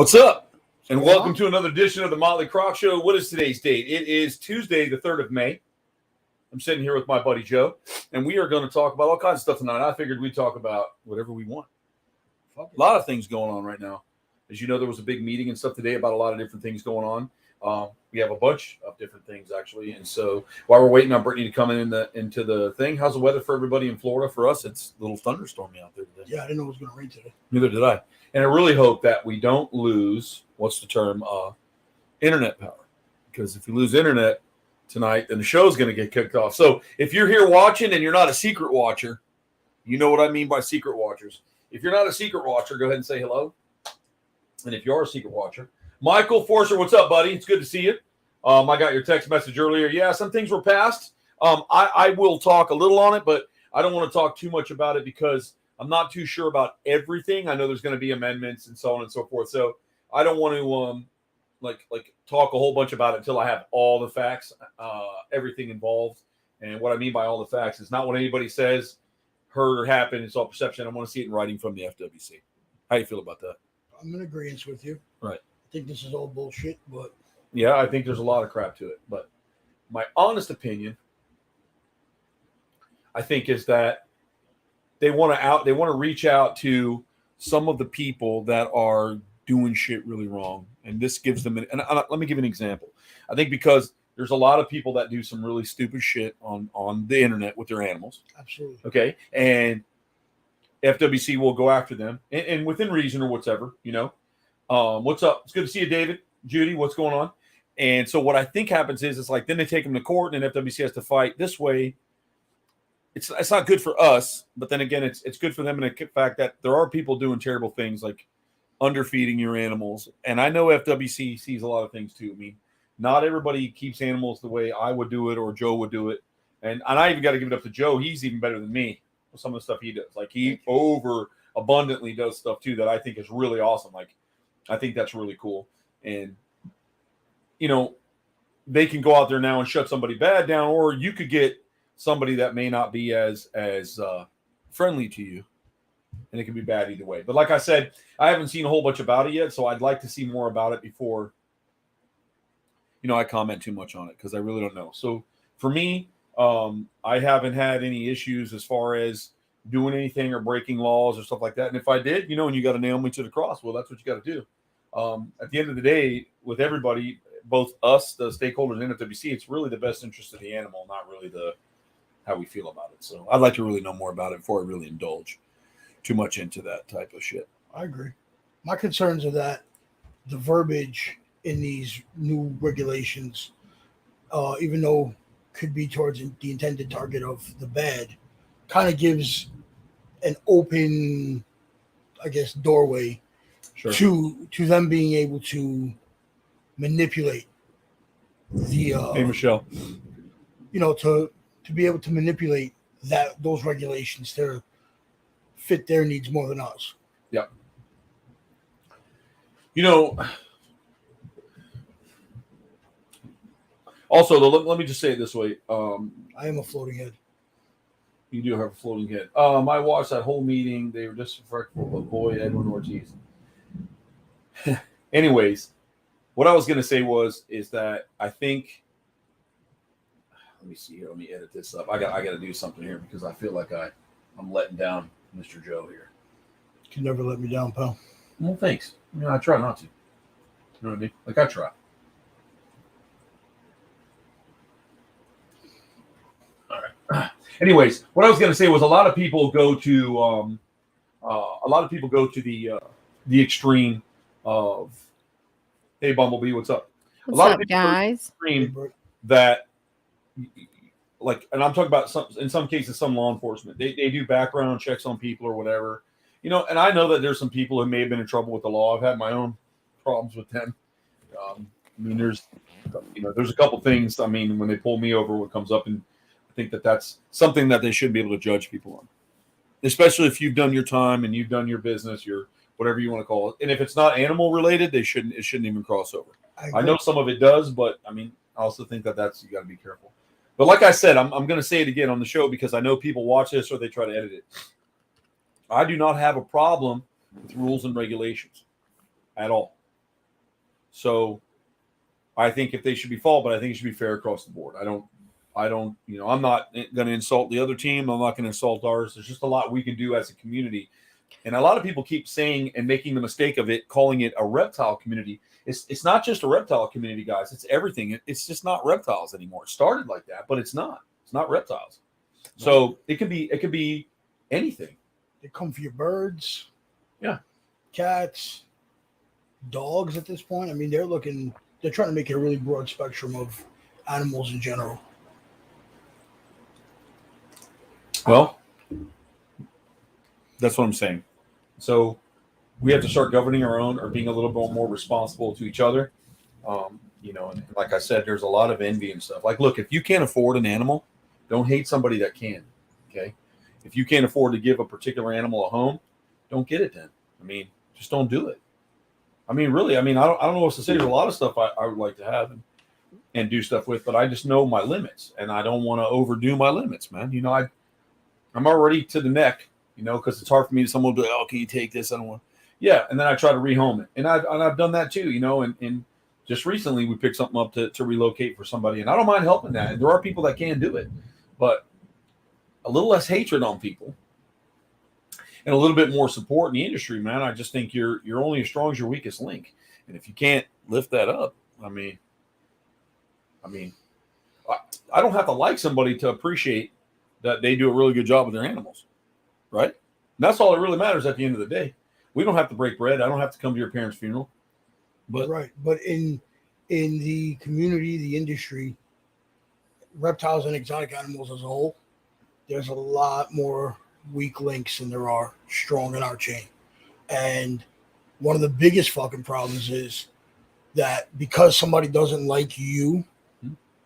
What's up? And welcome to another edition of the Motley Croc Show. What is today's date? It is Tuesday, the 3rd of May. I'm sitting here with my buddy Joe, and we are going to talk about all kinds of stuff tonight. I figured we'd talk about whatever we want. A lot of things going on right now. As you know, there was a big meeting and stuff today about a lot of different things going on. We have a bunch of different things, actually. And so while we're waiting on Brittany to come into the thing, how's the weather for everybody in Florida? For us, it's a little thunderstormy out there today. Yeah, I didn't know it was going to rain today. Neither did I. And I really hope that we don't lose, internet power. Because if we lose internet tonight, then the show's going to get kicked off. So if you're here watching and you're not a secret watcher, you know what I mean by secret watchers. If you're not a secret watcher, go ahead and say hello. And if you are a secret watcher, Michael Forster, what's up, buddy? It's good to see you. I got your text message earlier. Yeah, some things were passed. I will talk a little on it, but I don't want to talk too much about it because I'm not too sure about everything. I know there's going to be amendments and so on and so forth. So I don't want to talk a whole bunch about it until I have all the facts, everything involved. And what I mean by all the facts is not what anybody says, heard, or happened. It's all perception. I want to see it in writing from the FWC. How you feel about that? I'm in agreement with you. Right. I think this is all bullshit, but yeah, I think there's a lot of crap to it. But my honest opinion, I think, is that they want to reach out to some of the people that are doing shit really wrong, and this gives them. Let me give an example. I think because there's a lot of people that do some really stupid shit on the internet with their animals. Absolutely. Okay, and FWC will go after them, and within reason or whatever, you know. What's up? It's good to see you, David. Judy, what's going on? And so what I think happens is it's like then they take them to court, and FWC has to fight this way. It's not good for us, but then again, it's good for them in the fact that there are people doing terrible things like underfeeding your animals. And I know FWC sees a lot of things too. I mean, not everybody keeps animals the way I would do it or Joe would do it. And I even got to give it up to Joe. He's even better than me with some of the stuff he does. Like he over abundantly does stuff too that I think is really awesome. Like I think that's really cool. And you know, they can go out there now and shut somebody bad down, or you could get somebody that may not be as friendly to you, and it can be bad either way. But like I said, I haven't seen a whole bunch about it yet, so I'd like to see more about it before, I comment too much on it because I really don't know. So for me, I haven't had any issues as far as doing anything or breaking laws or stuff like that. And if I did, and you got to nail me to the cross, well, that's what you got to do. At the end of the day, with everybody, both us, the stakeholders, and FWC, it's really the best interest of the animal, not really how we feel about it. So I'd like to really know more about it before I really indulge too much into that type of shit. I agree. My concerns are that the verbiage in these new regulations, even though could be towards the intended target of the bad, kind of gives an open, I guess, doorway to them being able to manipulate the hey Michelle, to be able to manipulate those regulations to fit their needs more than us. Yeah. Also, let me just say it this way. I am a floating head. You do have a floating head. I watched that whole meeting. They were disrespectful of boy Edwin Ortiz. Anyways, what I was going to say is that I think. Let me see here. Let me edit this up. I got to do something here because I feel like I'm letting down Mr. Joe here. You can never let me down, pal. Well, thanks. I try not to. You know what I mean? Like I try. All right. Anyways, what I was going to say was a lot of people go to the extreme of, hey Bumblebee, what's up? What's up, guys? That, and I'm talking about in some cases, some law enforcement, they do background checks on people or whatever, and I know that there's some people who may have been in trouble with the law. I've had my own problems with them. There's a couple things. When they pull me over, what comes up, and I think that's something that they should be able to judge people on, especially if you've done your time and you've done your business, your whatever you want to call it. And if it's not animal related, it shouldn't even cross over. I know some of it does, but I also think that's, you got to be careful. But like I said, I'm going to say it again on the show because I know people watch this or they try to edit it. I do not have a problem with rules and regulations at all. So I think if they should be fault, but I think it should be fair across the board. I don't, I'm not going to insult the other team. I'm not going to insult ours. There's just a lot we can do as a community. And a lot of people keep saying and making the mistake of it, calling it a reptile community. It's not just a reptile community, guys. It's everything. It's just not reptiles anymore. It started like that, but it's not. It's not reptiles. So it could be anything. They come for your birds. Yeah. Cats, dogs at this point. I mean, they're trying to make it a really broad spectrum of animals in general. Well, that's what I'm saying. So we have to start governing our own or being a little bit more responsible to each other. And like I said, there's a lot of envy and stuff. Like, look, if you can't afford an animal, don't hate somebody that can. Okay. If you can't afford to give a particular animal a home, don't get it then. I mean, just don't do it. I mean, really, I don't know what to say. There's a lot of stuff I would like to have and do stuff with, but I just know my limits and I don't want to overdo my limits, man. I'm already to the neck, because it's hard for me. Someone will be like, oh, can you take this? I don't want. Yeah. And then I try to rehome it. And I've done that too, and just recently we picked something up to relocate for somebody, and I don't mind helping that. And there are people that can do it, but a little less hatred on people and a little bit more support in the industry, man. I just think you're only as strong as your weakest link. And if you can't lift that up, I don't have to like somebody to appreciate that they do a really good job with their animals, right? And that's all that really matters at the end of the day. We don't have to break bread. I don't have to come to your parents' funeral. But right. But in the community, the industry, reptiles and exotic animals as a whole, there's a lot more weak links than there are strong in our chain. And one of the biggest fucking problems is that because somebody doesn't like you,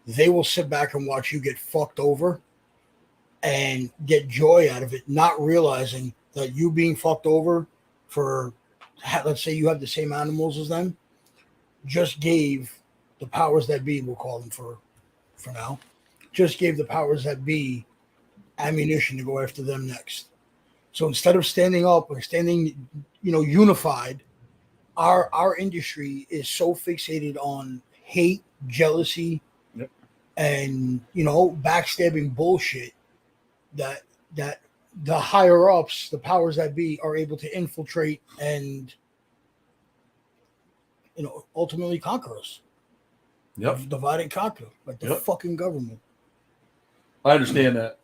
they will sit back and watch you get fucked over and get joy out of it, not realizing that you being fucked over for, let's say you have the same animals as them, just gave the powers that be, we'll call them for now, just gave the powers that be ammunition to go after them next. So instead of standing up or standing, unified, our industry is so fixated on hate, jealousy, yep, and backstabbing bullshit that the higher ups, the powers that be, are able to infiltrate and ultimately conquer us. Yep. Divide and conquer, like the fucking government. I understand that.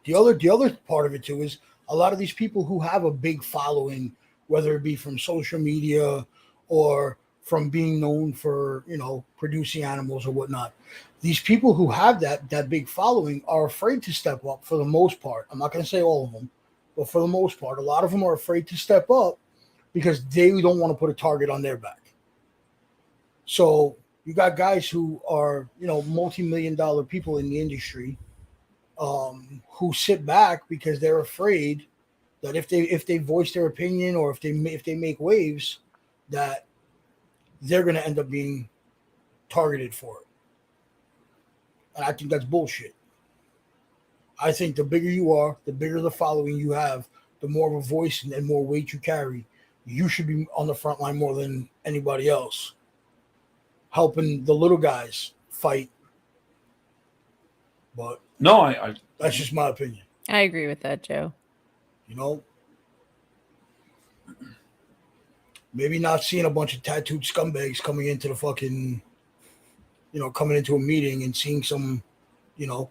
The other part of it too is a lot of these people who have a big following, whether it be from social media or from being known for producing animals or whatnot. These people who have that big following are afraid to step up for the most part. I'm not going to say all of them, but for the most part, a lot of them are afraid to step up because they don't want to put a target on their back. So you got guys who are, multi-million-dollar people in the industry, who sit back because they're afraid that if they voice their opinion or if they make waves, that they're going to end up being targeted for it. And I think that's bullshit. I think the bigger you are, the bigger the following you have, the more of a voice and more weight you carry. You should be on the front line more than anybody else, helping the little guys fight. But no, I that's just my opinion. I agree with that, Joe. Maybe not seeing a bunch of tattooed scumbags coming into the fucking, coming into a meeting and seeing some, they all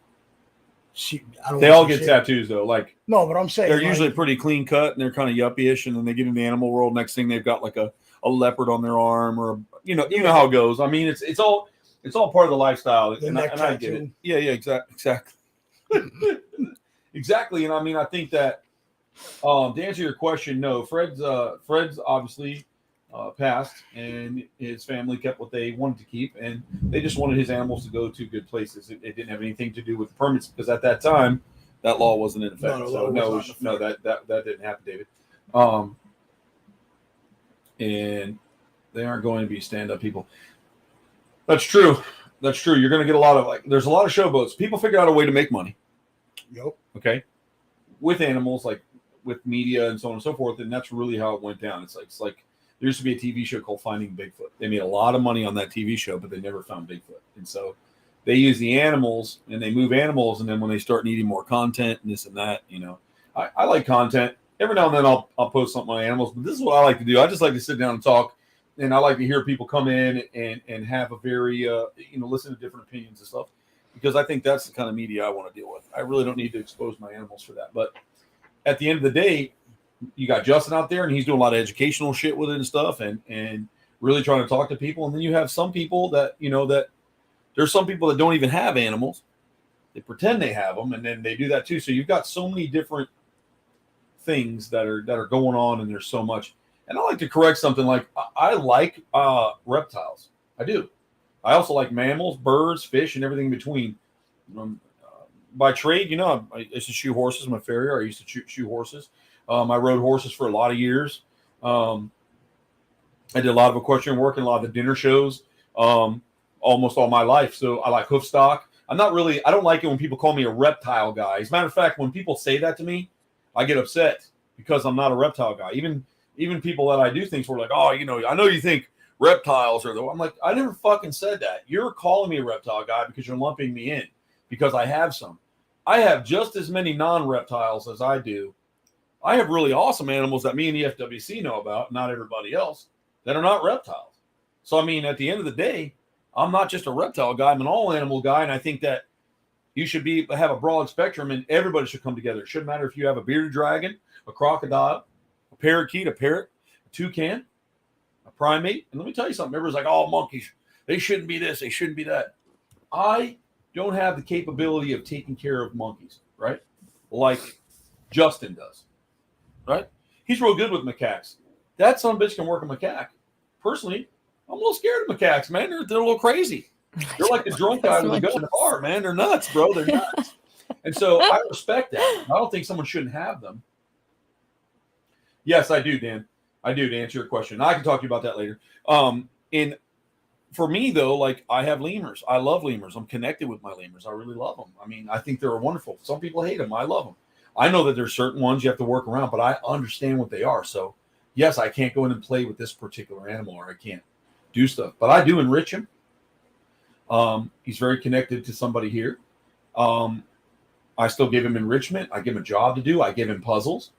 get tattoos though. Like, no, but I'm saying they're usually pretty clean cut and they're kind of yuppie-ish, and then they get in the animal world. Next thing they've got like a leopard on their arm, or you know how it goes. I mean, it's all part of the lifestyle, and I get it. Yeah, exactly. Exactly. And I mean, I think that to answer your question, no, Fred's obviously passed, and his family kept what they wanted to keep, and they just wanted his animals to go to good places. It didn't have anything to do with the permits, because at that time that law wasn't in effect. No, that didn't happen, David. And they aren't going to be stand-up people. That's true. You're going to get a lot of there's a lot of showboats. People figure out a way to make money. Yep. Okay. With animals, like with media and so on and so forth, and that's really how it went down. It's like there used to be a TV show called Finding Bigfoot. They made a lot of money on that TV show, but they never found Bigfoot. And so they use the animals and they move animals, and then when they start needing more content and this and that, I like content. Every now and then I'll post something on animals, but this is what I like to do. I just like to sit down and talk, and I like to hear people come in and have a very listen to different opinions and stuff, because I think that's the kind of media I want to deal with. I really don't need to expose my animals for that. But at the end of the day, you got Justin out there, and he's doing a lot of educational shit with it and stuff, and really trying to talk to people. And then you have some people that that there's some people that don't even have animals. They pretend they have them, and then they do that too. So you've got so many different things that are going on, and there's so much. And I like to correct something. Like I like reptiles. I do. I also like mammals, birds, fish, and everything in between. By trade, I used to shoe horses. I'm a farrier. I used to shoe horses. I rode horses for a lot of years. I did a lot of equestrian work and a lot of the dinner shows almost all my life. So I like hoof stock. I don't like it when people call me a reptile guy. As a matter of fact, when people say that to me, I get upset because I'm not a reptile guy. Even people that I do things for, like, oh, I know you think reptiles are the. I'm like, I never fucking said that. You're calling me a reptile guy because you're lumping me in because I have some. I have just as many non-reptiles as I do. I have really awesome animals that me and the FWC know about, not everybody else, that are not reptiles. So, I mean, at the end of the day, I'm not just a reptile guy. I'm an all-animal guy, and I think that you should have a broad spectrum, and everybody should come together. It shouldn't matter if you have a bearded dragon, a crocodile, a parakeet, a parrot, a toucan, a primate. And let me tell you something. Everybody's like, oh, monkeys, they shouldn't be this, they shouldn't be that. I don't have the capability of taking care of monkeys, right? Like Justin does, right? He's real good with macaques. That son of a bitch can work a macaque. Personally, I'm a little scared of macaques, man. They're a little crazy. They're like the drunk guy with a gun in the bar, man. They're nuts, bro. They're nuts. And so I respect that. I don't think someone shouldn't have them. Yes, I do, Dan. I do, to answer your question. I can talk to you about that later. And for me, though, like, I have lemurs. I love lemurs. I'm connected with my lemurs. I really love them. I mean, I think they're wonderful. Some people hate them. I love them. I know that there's certain ones you have to work around, but I understand what they are. So, yes, I can't go in and play with this particular animal, or I can't do stuff. But I do enrich him. He's very connected to somebody here. I still give him enrichment. I give him a job to do. I give him puzzles.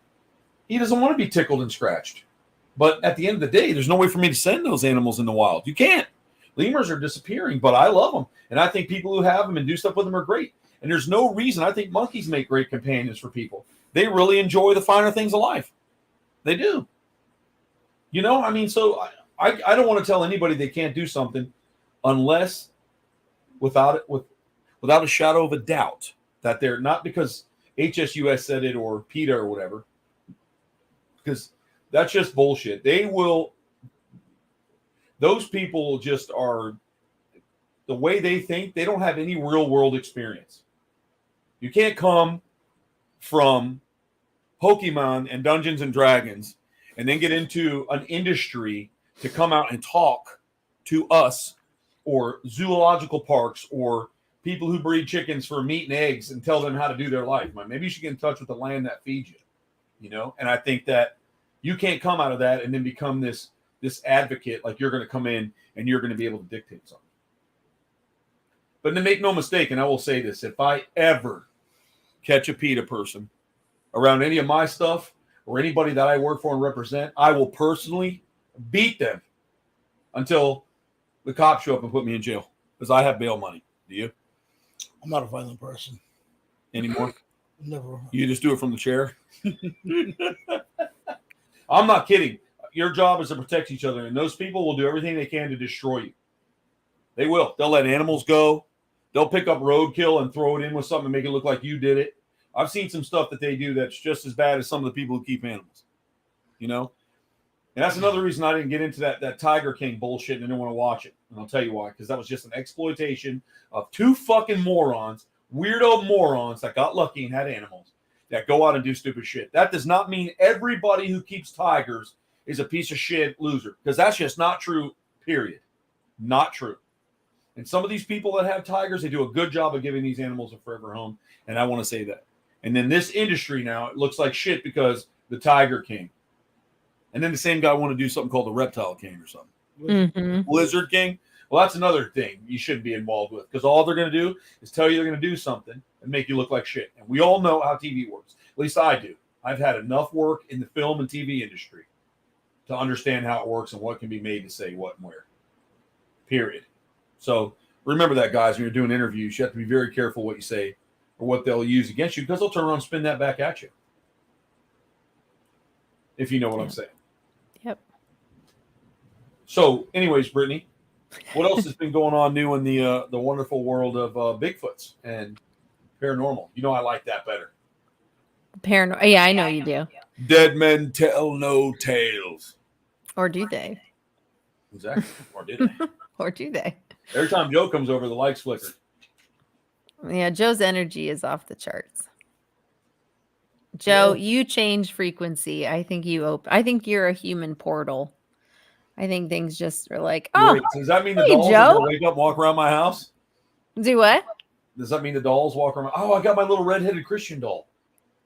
He doesn't want to be tickled and scratched. But at the end of the day, there's no way for me to send those animals in the wild. You can't. Lemurs are disappearing, but I love them. And I think people who have them and do stuff with them are great. And there's no reason. I think monkeys make great companions for people. They really enjoy the finer things of life. They do. I mean, so I don't want to tell anybody they can't do something unless without a shadow of a doubt that they're not, because HSUS said it or PETA or whatever, because that's just bullshit. Those people just are, the way they think, they don't have any real world experience. You can't come from Pokemon and Dungeons and Dragons and then get into an industry to come out and talk to us or zoological parks or people who breed chickens for meat and eggs and tell them how to do their life. Maybe you should get in touch with the land that feeds you, And I think that you can't come out of that and then become this advocate, like you're going to come in and you're going to be able to dictate something. But to make no mistake, and I will say this, if I ever catch a PETA person around any of my stuff or anybody that I work for and represent, I will personally beat them until the cops show up and put me in jail, because I have bail money. Do you? I'm not a violent person anymore. Never. You just do it from the chair. I'm not kidding. Your job is to protect each other, and those people will do everything they can to destroy you. They will. They'll let animals go. They'll pick up roadkill and throw it in with something and make it look like you did it. I've seen some stuff that they do that's just as bad as some of the people who keep animals. And that's another reason I didn't get into that Tiger King bullshit and I didn't want to watch it. And I'll tell you why. Because that was just an exploitation of two fucking morons, weirdo morons that got lucky and had animals that go out and do stupid shit. That does not mean everybody who keeps tigers is a piece of shit loser. Because that's just not true, period. Not true. And some of these people that have tigers, they do a good job of giving these animals a forever home. And I want to say that. And then this industry now, it looks like shit because the Tiger King, and then the same guy want to do something called the Reptile King or something. Mm-hmm. Lizard King. Well, that's another thing you shouldn't be involved with, because all they're going to do is tell you they're going to do something and make you look like shit. And we all know how TV works. At least I do. I've had enough work in the film and TV industry to understand how it works and what can be made to say what and where. Period. So remember that, guys, when you're doing interviews, you have to be very careful what you say or what they'll use against you, because they'll turn around and spin that back at you. If you know what I'm saying. Yep. So, anyways, Brittany, what else has been going on new in the wonderful world of Bigfoots and paranormal? You know, I like that better. Paranormal. Yeah, I know you do. Dead men tell no tales. Or do they? Exactly. Or did they? Or do they? Every time Joe comes over, the lights flicker. Yeah, Joe's energy is off the charts. Joe, Yeah. you change frequency. I think I think you're a human portal. I think things just are like, oh, Wait, so does that mean the hey, dolls are Joe. going to wake up and walk around my house? do what? Does that mean the dolls walk around? Oh, I got my little redheaded Christian doll.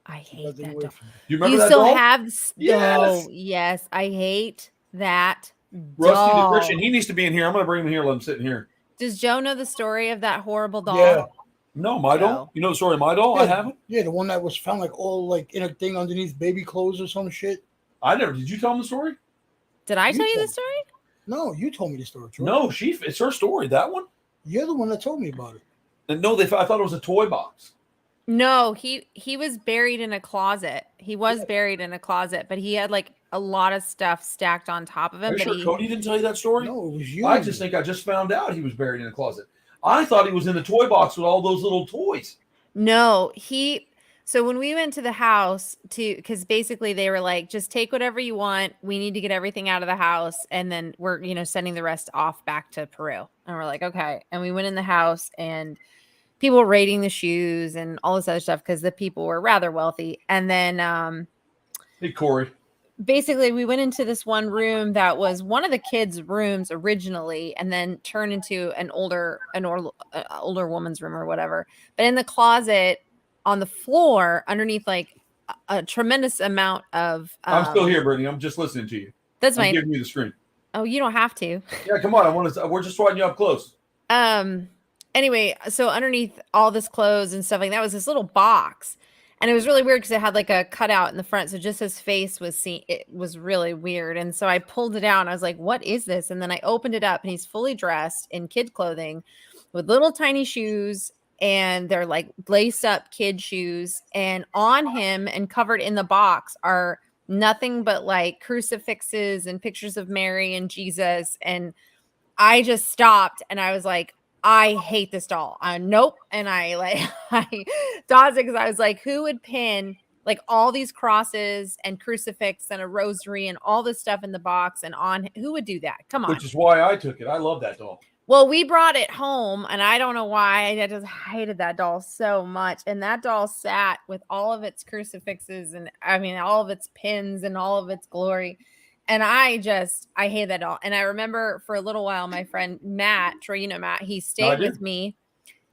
I hate Nothing that away doll. from it. Do you remember You that still doll? have Yes. yes, I hate that Rusty the doll. Christian. He needs to be in here. I'm going to bring him here. Let him sit in here. Does Joe know the story of that horrible doll? Yeah. No, my Joe. doll. You know the story of my doll? I Yeah. haven't. Yeah, the one that was found like all like in a thing underneath baby clothes or some shit. I never. Did you tell him the story? Did I You tell you told the story? No, you told me the story. Troy. No, it's her story. That one. You're the one that told me about it. And no, I thought it was a toy box. No, he was buried in a closet. He was Yeah. buried in a closet, but he had like a lot of stuff stacked on top of him. Are you But sure Cody didn't tell you that story? No, it was you. I just think I just found out he was buried in a closet. I thought he was in the toy box with all those little toys. No, so when we went to the house because basically they were like, just take whatever you want. We need to get everything out of the house. And then we're, sending the rest off back to Peru. And we're like, okay. And we went in the house and people were rating the shoes and all this other stuff because the people were rather wealthy. And then Hey, Corey. basically we went into this one room that was one of the kids' rooms originally and then turned into an older woman's room or whatever. But in the closet on the floor underneath like a tremendous amount of I'm still here, Brittany. I'm just listening to you. That's I'm fine. giving you the screen. Oh, you don't have to. Yeah, come on. We're just watching you up close. Anyway, so underneath all this clothes and stuff like that was this little box. And it was really weird because it had like a cutout in the front. So just his face was seen. It was really weird. And so I pulled it out and I was like, what is this? And then I opened it up and he's fully dressed in kid clothing with little tiny shoes. And they're like laced up kid shoes. And on him and covered in the box are nothing but like crucifixes and pictures of Mary and Jesus. And I just stopped and I was like, I hate this doll. Nope. And I dodged it because I was like, who would pin like all these crosses and crucifix and a rosary and all this stuff in the box and on who would do that? Come on. Which is why I took it. I love that doll. Well, we brought it home and I don't know why. I just hated that doll so much. And that doll sat with all of its crucifixes and all of its pins and all of its glory. And I hate that doll. And I remember for a little while, my friend Matt, Troy, Matt, he stayed with me.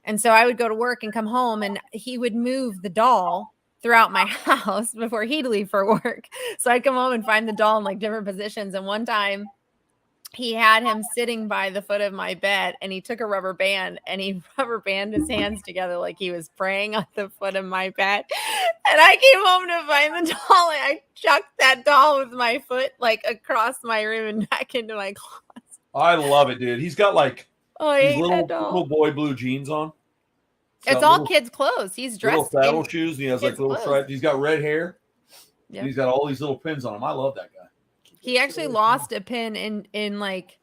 And so I would go to work and come home and he would move the doll throughout my house before he'd leave for work. So I'd come home and find the doll in like different positions. And one time he had him sitting by the foot of my bed and he took a rubber band and he rubber banded his hands together like he was praying on the foot of my bed. And I came home to find the doll and I chucked that doll with my foot like across my room and back into my closet. I love it, dude. He's got like I these hate little that doll. boy blue jeans on. It's all kids' clothes. He's little dressed saddle in shoes, and he has like kids' little clothes. stripes. He's got red hair. Yeah. And he's got all these little pins on him. I love that guy. He actually lost a pin in like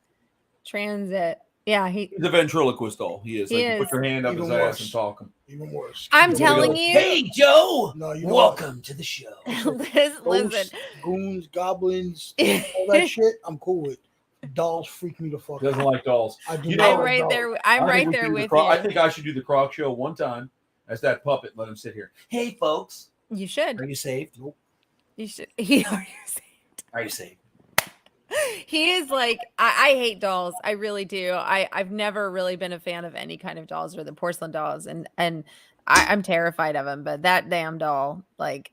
transit. Yeah, He's a ventriloquist doll. He is. He Like, you is. put your hand up Even his ass worse. and talk him. Even worse. I'm There we telling go. you. Hey, Joe. No, you know Welcome to the show. Listen. Ghosts, goons, goblins, all that shit. I'm cool with. Dolls freak me the fuck He doesn't out. like dolls. I do You not know- I'm like right dolls. there. I'm I think right we there should do the with Croc- I you. think I should do the Croc show one time as that puppet. Let him sit here. Hey, folks. You should. Are you saved? You should. He Are you saved? He is like I hate dolls. I really do. I've never really been a fan of any kind of dolls or the porcelain dolls, and I'm terrified of them. But that damn doll, like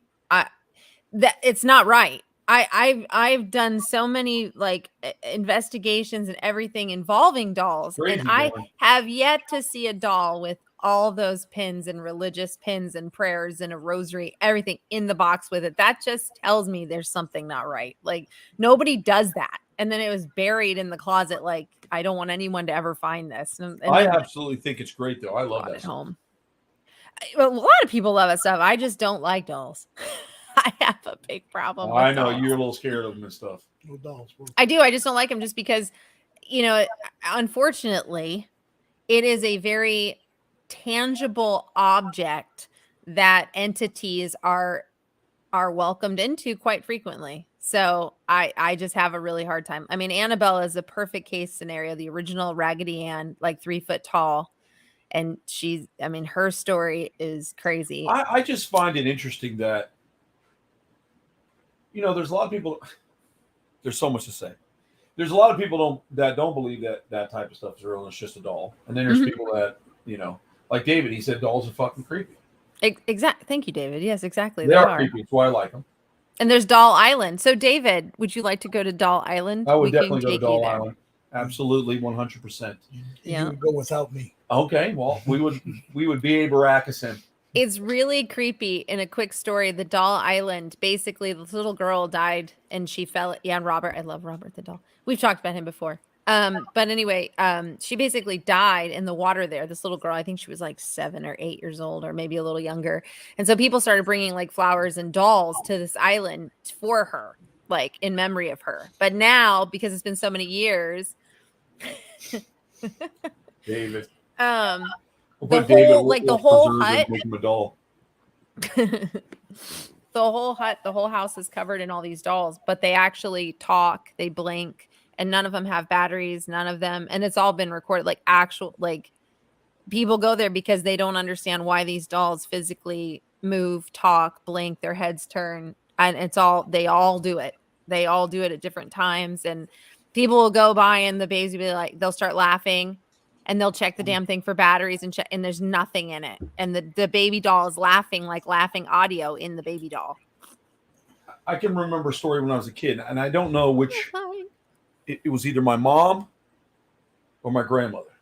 that it's not right. I've done so many like investigations and everything involving dolls, Crazy, and I man. have yet to see a doll with all those pins and religious pins and prayers and a rosary, everything in the box with it. That just tells me there's something not right. Like nobody does that. And then it was buried in the closet. Like I don't want anyone to ever find this. And I then absolutely think it's great, though. I love brought that it stuff. home. A lot of people love that stuff. I just don't like dolls. I have a big problem with I know dolls. you're a little scared of them and stuff. No dolls. Bro. I do. I just don't like them just because, unfortunately, it is a very tangible object that entities are welcomed into quite frequently. So I just have a really hard time. I mean, Annabelle is a perfect case scenario, the original Raggedy Ann, like 3 foot tall. And her story is crazy. I just find it interesting that, there's a lot of people. There's so much to say. There's a lot of people that don't believe that type of stuff is real and it's just a doll. And then there's people that, like David, he said dolls are fucking creepy. Exactly. Thank you, David. Yes, exactly. They are creepy. That's why I like them. And there's Doll Island. So, David, would you like to go to Doll Island? I would definitely go to Doll Island. Absolutely, 100%. Yeah. You would go without me. Okay, well, we would be a Baracus. It's really creepy. In a quick story, the Doll Island, basically, this little girl died and she fell. Yeah, and Robert. I love Robert the doll. We've talked about him before. But anyway, she basically died in the water there. This little girl, I think she was like 7 or 8 years old, or maybe a little younger. And so people started bringing like flowers and dolls to this island for her, like in memory of her. But now, because it's been so many years, David. The whole hut. Make him a doll. The whole house is covered in all these dolls, but they actually talk, they blink, and none of them have batteries, none of them, and it's all been recorded. Like people go there because they don't understand why these dolls physically move, talk, blink, their heads turn, and they all do it. They all do it at different times, and people will go by and the babies will be like, they'll start laughing. And they'll check the damn thing for batteries and there's nothing in it. And the baby doll is laughing audio in the baby doll. I can remember a story when I was a kid, and I don't know which. It was either my mom or my grandmother.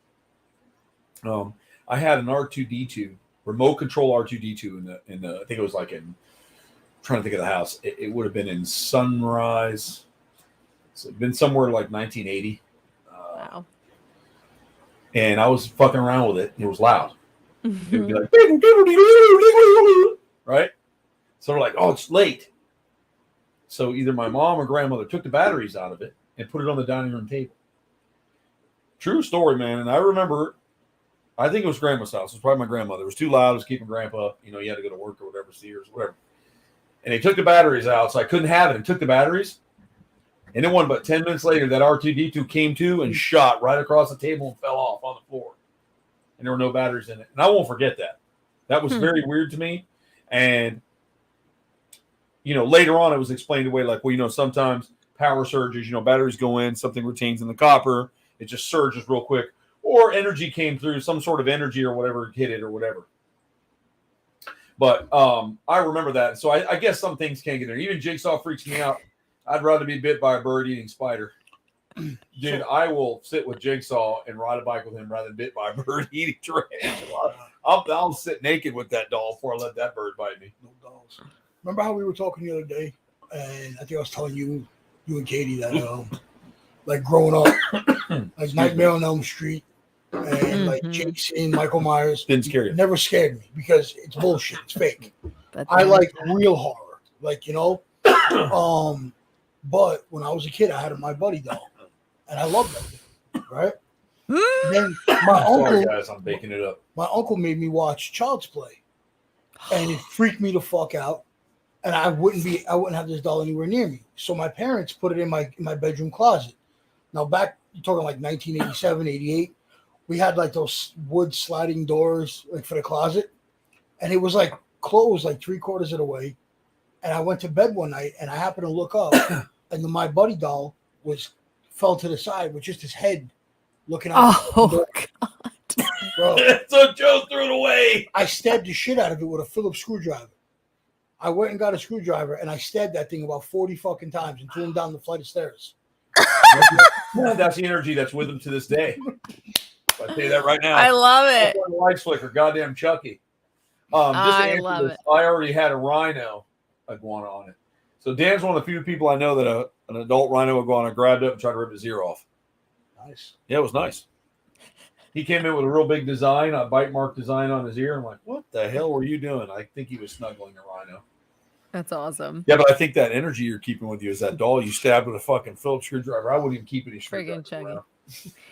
I had an R2D2 remote control R2D2 in the I think it was like I'm trying to think of the house. It would have been in Sunrise. So it'd been somewhere like 1980. Wow. And I was fucking around with it. And it was loud. It would be like, right? So we're like, oh, it's late. So either my mom or grandmother took the batteries out of it and put it on the dining room table. True story, man. And I remember, I think it was grandma's house. It was probably my grandmother. It was too loud. It was keeping grandpa. He had to go to work or whatever, Sears, whatever. And they took the batteries out, so I couldn't have it. And took the batteries. And then but 10 minutes later, that R2D2 came to and shot right across the table and fell off on the floor. And there were no batteries in it. And I won't forget that. That was very weird to me. And, later on it was explained away like, well, sometimes power surges, batteries go in, something retains in the copper. It just surges real quick. Or energy came through, some sort of energy or whatever hit it or whatever. But I remember that. So I guess some things can't get there. Even Jigsaw freaks me out. I'd rather be bit by a bird-eating spider. Dude, I will sit with Jigsaw and ride a bike with him rather than bit by a bird-eating tarantula. I'll sit naked with that doll before I let that bird bite me. No dolls. Remember how we were talking the other day, and I think I was telling you and Katie that, like growing up, like Nightmare on Elm Street, and like Jason, Michael Myers didn't scare you. Never scared me because it's bullshit. It's fake. I like real horror, But when I was a kid, I had my buddy doll, and I loved that thing, right? And then my uncle, sorry guys, I'm baking it up. My uncle made me watch Child's Play, and it freaked me the fuck out. And I wouldn't have this doll anywhere near me. So my parents put it in my bedroom closet. Now back, you're talking like 1987, 88. We had like those wood sliding doors like for the closet, and it was like closed like 3/4 of the way. And I went to bed one night, and I happened to look up, and my buddy doll fell to the side with just his head looking out. Oh, God. Bro, So Joe threw it away. I stabbed the shit out of it with a Phillips screwdriver. I went and got a screwdriver and I stabbed that thing about 40 fucking times and threw him down the flight of stairs. That's the energy that's with him to this day. I tell you that right now. I love it. The lights flicker, goddamn Chucky. Just to I answer love this, it. I already had a rhino iguana on it. So Dan's one of the few people I know that an adult rhino iguana grabbed up and tried to rip his ear off. Nice. Yeah, it was nice. He came in with a real big design, a bite mark design on his ear. I'm like, what the hell were you doing? I think he was snuggling a rhino. That's awesome. Yeah, but I think that energy you're keeping with you is that doll you stabbed with a fucking Phillips screwdriver. I wouldn't even keep any Friggin' screwdrivers Chuggy. around.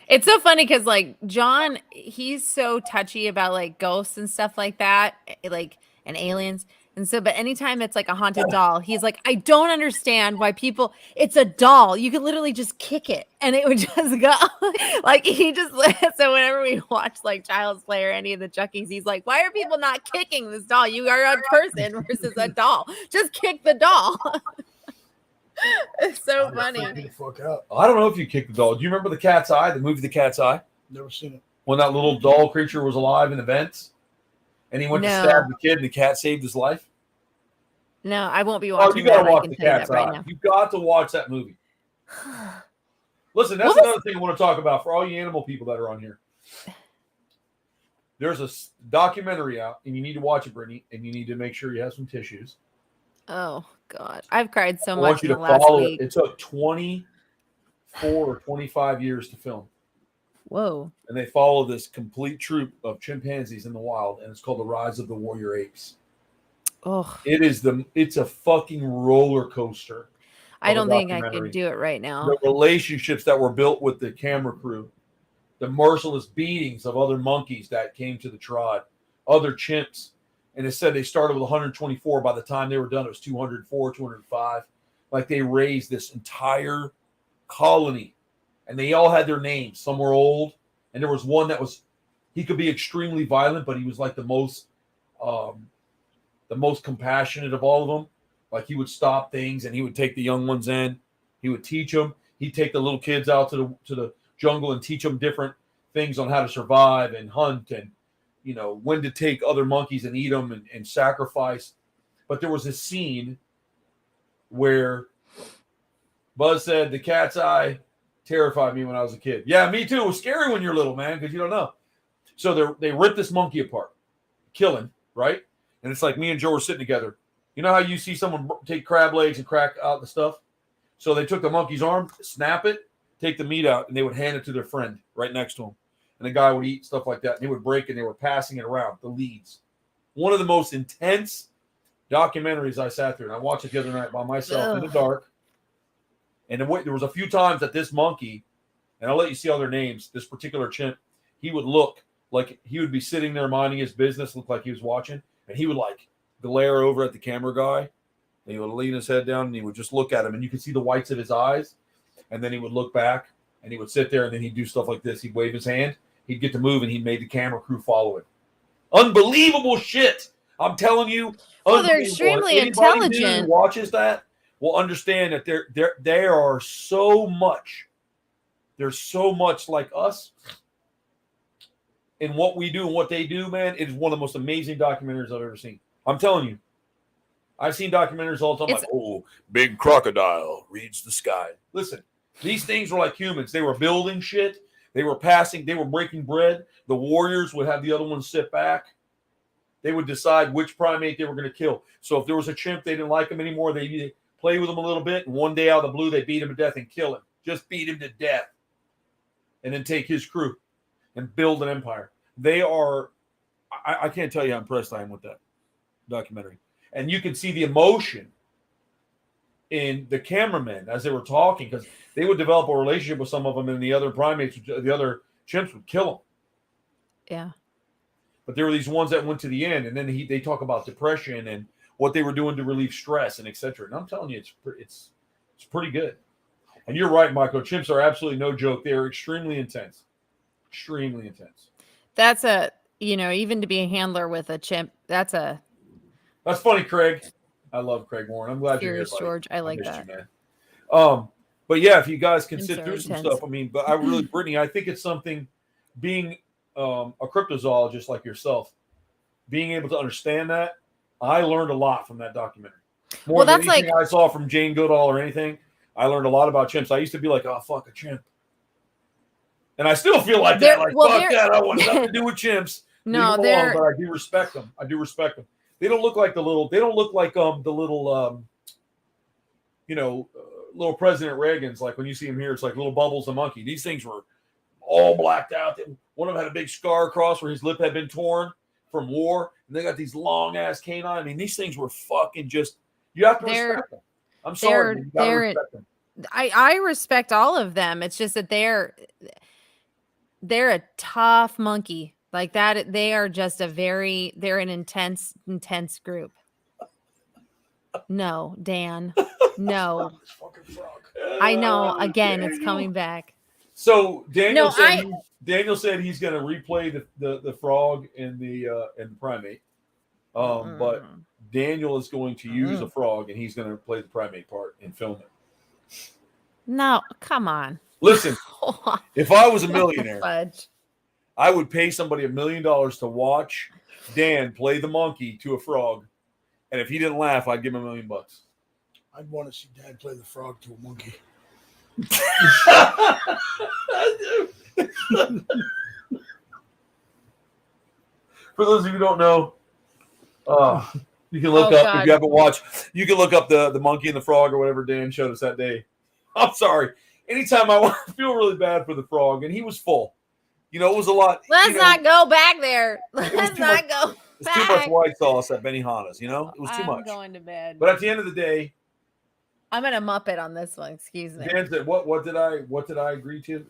It's so funny because like John, he's so touchy about like ghosts and stuff like that, like and aliens. And so, but anytime it's like a haunted doll, he's like, I don't understand why people, it's a doll. You could literally just kick it and it would just go. Like he just, so whenever we watch like Child's Play or any of the Chuckies, he's like, why are people not kicking this doll? You are a person versus a doll. Just kick the doll. It's so funny. Freak me the fuck out. I don't know if you kicked the doll. Do you remember The Cat's Eye, the movie The Cat's Eye? Never seen it. When that little doll creature was alive in the vents? And he went to No. stab the kid and the cat saved his life? No, I won't be Oh, watching you got that. to I watch can The tell you Cat's that right Eye. now. You've got to watch that movie. Listen, that's What was- another thing I want to talk about for all you animal people that are on here. There's a documentary out, and you need to watch it, Brittany, and you need to make sure you have some tissues. Oh God, I've cried so I want much you in to the last follow week. it. It took 24 or 25 years to film. Whoa. And they follow this complete troop of chimpanzees in the wild, and it's called The Rise of the Warrior Apes. Oh, It's a fucking roller coaster. I of a don't think I documentary. could do it right now. The relationships that were built with the camera crew, the merciless beatings of other monkeys that came to the tribe, other chimps. And it said they started with 124. By the time they were done, it was 204, 205. Like they raised this entire colony, and they all had their names. Some were old, and there was one that he could be extremely violent, but he was like the most compassionate of all of them. Like he would stop things, and he would take the young ones in. He would teach them. He'd take the little kids out to the jungle and teach them different things on how to survive and hunt, and when to take other monkeys and eat them and sacrifice. But there was a scene where Buzz said, "The cat's eye terrified me when I was a kid." Yeah, me too. It was scary when you're little, man, because you don't know. So they ripped this monkey apart, kill him, right? And it's like me and Joe were sitting together. You know how you see someone take crab legs and crack out the stuff? So they took the monkey's arm, snap it, take the meat out, and they would hand it to their friend right next to him. And the guy would eat stuff like that. And they would break, and they were passing it around, the leads. One of the most intense documentaries I sat through. And I watched it the other night by myself in the dark. And there was a few times that this monkey, and I'll let you see all their names, this particular chimp, he would look like he would be sitting there minding his business, look like he was watching. And he would like glare over at the camera guy. And he would lean his head down, and he would just look at him. And you could see the whites of his eyes. And then he would look back, and he would sit there, and then he'd do stuff like this. He'd wave his hand. He'd get to move, and he made the camera crew follow him. Unbelievable shit. I'm telling you. Well, they're extremely intelligent. Who watches that will understand that they are so much. They're so much like us in what we do and what they do, man. It is one of the most amazing documentaries I've ever seen. I'm telling you. I've seen documentaries all the time. Like, oh, big crocodile reads the sky. Listen, these things were like humans. They were building shit. They were breaking bread. The warriors would have the other ones sit back. They would decide which primate they were going to kill. So if there was a chimp, they didn't like him anymore. They play with him a little bit. And one day out of the blue, they beat him to death and kill him. Just beat him to death. And then take his crew and build an empire. They are, I can't tell you how impressed I am with that documentary. And you can see the emotion in the cameramen as they were talking, because they would develop a relationship with some of them, and the other primates, the other chimps would kill them. Yeah. But there were these ones that went to the end, and then they talk about depression and what they were doing to relieve stress and etc. And I'm telling you, it's pretty good. And you're right, Michael. Chimps are absolutely no joke. They are extremely intense. Extremely intense. That's even to be a handler with a chimp, that's funny, Craig. I love Craig Warren. I'm glad you're here, serious, buddy. George. I like missed that. you, man. But yeah, if you guys can Chimps sit are through some intense. stuff, I mean, but I really, Brittany, I think it's something, being a cryptozoologist like yourself, being able to understand that I learned a lot from that documentary. More Well, than that's anything I saw from Jane Goodall or anything. I learned a lot about chimps. I used to be like, oh, fuck a chimp. And I still feel like that. Like, fuck that. I want nothing to do with chimps. No, Leave them they're alone, but I do respect them. I do respect them. They don't look like the little, little President Reagan's. Like when you see him here, it's like little Bubbles the monkey. These things were all blacked out. One of them had a big scar across where his lip had been torn from war. And they got these long ass canine. I mean, these things were fucking just, you have to respect them. I'm sorry. You gotta respect them. I respect all of them. It's just that they're a tough monkey. Like that, they are just they're an intense group. No, Dan. No. I know. Again, it's coming back. So Daniel No, Daniel said he's going to replay the frog and the primate. But Daniel is going to use a frog and he's going to play the primate part and film it. No, come on. Listen, if I was a millionaire, Fudge. I would pay somebody $1 million to watch Dan play the monkey to a frog. And if he didn't laugh, I'd give him $1 million. I'd want to see Dad play the frog to a monkey. For those of you who don't know, you can look up God. if you haven't watched. You can look up the monkey and the frog or whatever Dan showed us that day. I'm sorry. Anytime I feel really bad for the frog, and he was full. You know, it was a lot. Let's not go back there. Let's not go It's back. too much white sauce at Benihana's. You know, it was too much. I'm going to bed. But at the end of the day, I'm gonna Muppet on this one. Excuse me. Dan said, "What did I agree to?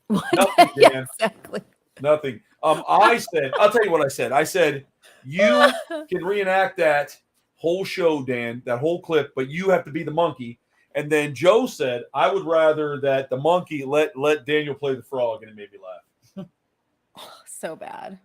Nothing, Dan. Exactly. Nothing. I said, I'll tell you what I said. I said, you can reenact that whole show, Dan, that whole clip, but you have to be the monkey. And then Joe said, I would rather that the monkey let Daniel play the frog, and it made me laugh. So bad.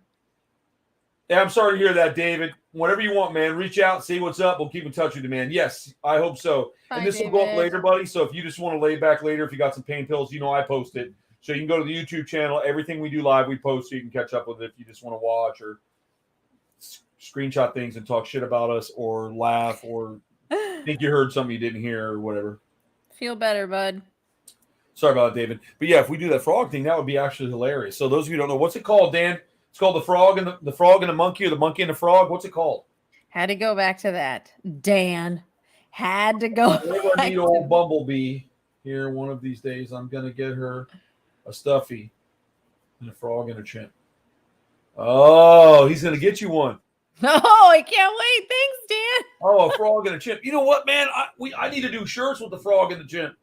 Yeah, I'm sorry to hear that, David. Whatever you want, man. Reach out, see what's up. We'll keep in touch with you, man. Yes, I hope so. Bye, and this will go up David. later, buddy. So if you just want to lay back later, if you got some pain pills, you know I post it. So you can go to the YouTube channel. Everything we do live, we post so you can catch up with it if you just want to watch or screenshot things and talk shit about us or laugh or think you heard something you didn't hear or whatever. Feel better, bud. Sorry about it, David. But yeah, if we do that frog thing, that would be actually hilarious. So those of you who don't know, what's it called, Dan? It's called the frog and the frog and the monkey, or the monkey and the frog. What's it called? Had to go back to that. Dan. Had to go. We're gonna need old Bumblebee here one of these days. I'm gonna get her a stuffy and a frog and a chimp. Oh, he's gonna get you one. Oh, I can't wait. Thanks, Dan. Oh, a frog and a chimp. You know what, man? I need to do shirts with the frog and the chimp.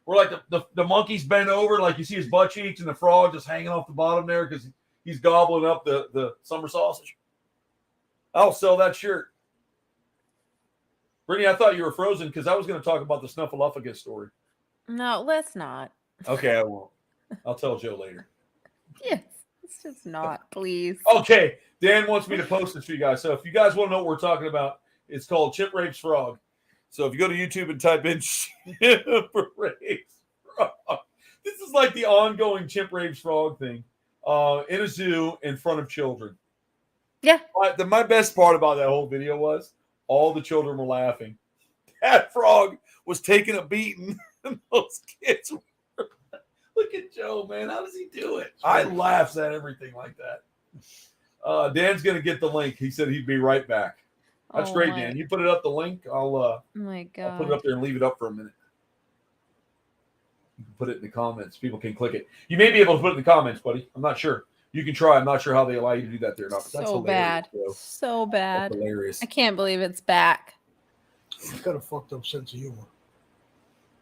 Where like the monkey's bent over, like you see his butt cheeks, and the frog just hanging off the bottom there because he's gobbling up the summer sausage. I'll sell that shirt. Brittany, I thought you were frozen because I was going to talk about the Snuffleupagus story. No, let's not. Okay, I won't. I'll tell Joe later. Yes. It's just not, please. Okay, Dan wants me to post this for you guys. So if you guys want to know what we're talking about, it's called Chimp Rapes Frog. So if you go to YouTube and type in Chimp Rapes Frog, this is like the ongoing Chimp Rapes Frog thing in a zoo in front of children. Yeah. My best part about that whole video was all the children were laughing. That frog was taking a beating, and those kids were. Look at Joe, man. How does he do it? I laughs at everything like that. Dan's going to get the link. He said he'd be right back. That's great, Dan. You put it up, the link. Oh my God. I'll put it up there and leave it up for a minute. You can put it in the comments. People can click it. You may be able to put it in the comments, buddy. I'm not sure. You can try. I'm not sure how they allow you to do that there or not. But that's So bad. Bro. So bad. That's hilarious. I can't believe it's back. He's got a fucked up sense of humor.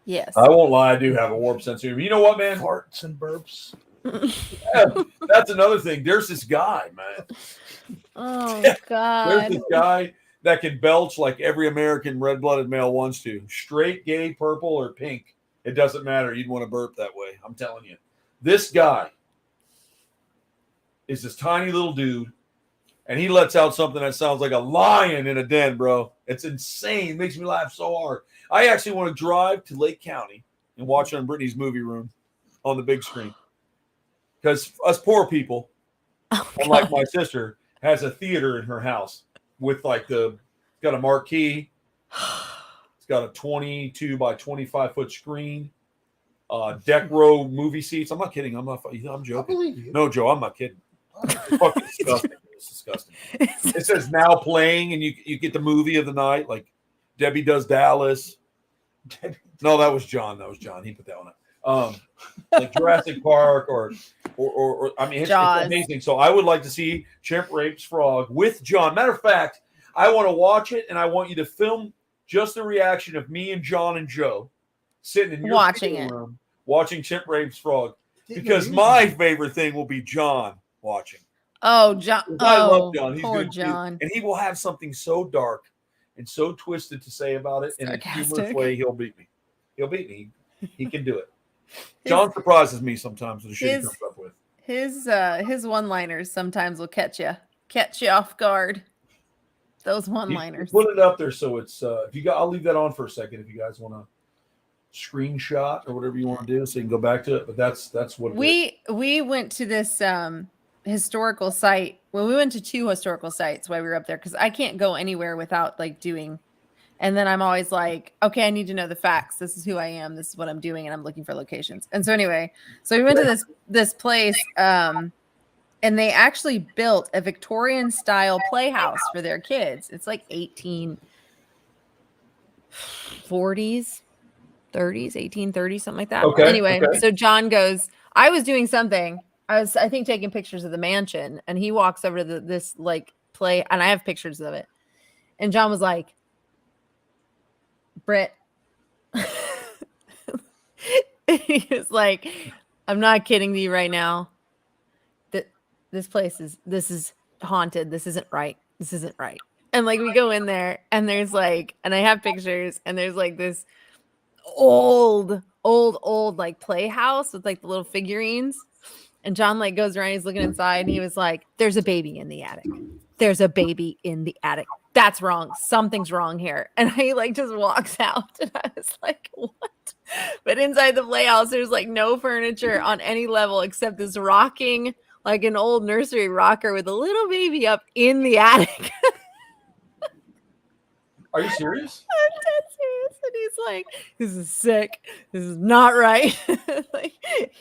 Yes. I won't lie. I do have a warped sense of humor. You know what, man? Farts and burps. Yeah, that's another thing. There's this guy, man. Oh There's God. this guy that can belch like every American red-blooded male wants to. Straight, gay, purple, or pink. It doesn't matter. You'd want to burp that way. I'm telling you. This guy is this tiny little dude, and he lets out something that sounds like a lion in a den, bro. It's insane. It makes me laugh so hard. I actually want to drive to Lake County and watch it on Brittany's movie room on the big screen. Because us poor people, unlike my sister, has a theater in her house. with like got a marquee. It's got a 22 by 25 foot screen. Deck row movie seats. I'm not kidding. I'm I joking. believe you. No, Joe, I'm not kidding. It's fucking disgusting. It's disgusting. It says now playing, and you get the movie of the night. Like Debbie Does Dallas. No, that was John. He put that one up. Like Jurassic Park or I mean, it's amazing. So I would like to see Chimp Rapes Frog with John. Matter of fact, I want to watch it, and I want you to film just the reaction of me and John and Joe sitting in your Watching room watching Chimp Rapes Frog. Didn't Because know my you- favorite thing will be John watching. Oh, John. I love Oh, John. He's poor good, John. and he will have something so dark and so twisted to say about it in a humorous Sarcastic. way. He'll beat me. He can do it. John surprises me sometimes with the shit he comes up with. His one-liners sometimes will catch you off guard. Those You one-liners. put it up there so it's if you got. I'll leave that on for a second if you guys want to screenshot or whatever you want to do, so you can go back to it. But that's what it is. We went to this historical site. Well, we went to 2 historical sites while we were up there because I can't go anywhere without like doing. And then I'm always like, okay, I need to know the facts. This is who I am. This is what I'm doing, and I'm looking for locations. And so anyway, so we went to this place, and they actually built a Victorian style playhouse for their kids. It's like 1840s, 30s, 1830s, something like that. Okay, Anyway, okay. so John goes, I was doing something. I think, taking pictures of the mansion, and he walks over to this like play, and I have pictures of it. And John was like, Britt, he was like, I'm not kidding you right now. This place is haunted. This isn't right. And like we go in there, and there's like, and I have pictures, and there's like this old like playhouse with like the little figurines. And John like goes around, he's looking inside, and he was like, there's a baby in the attic. That's wrong. Something's wrong here. And he like just walks out, and I was like, what? But inside the playhouse, there's like no furniture on any level except this rocking, like an old nursery rocker with a little baby up in the attic. Are you serious? I'm dead serious. And he's like, this is sick. This is not right. Like,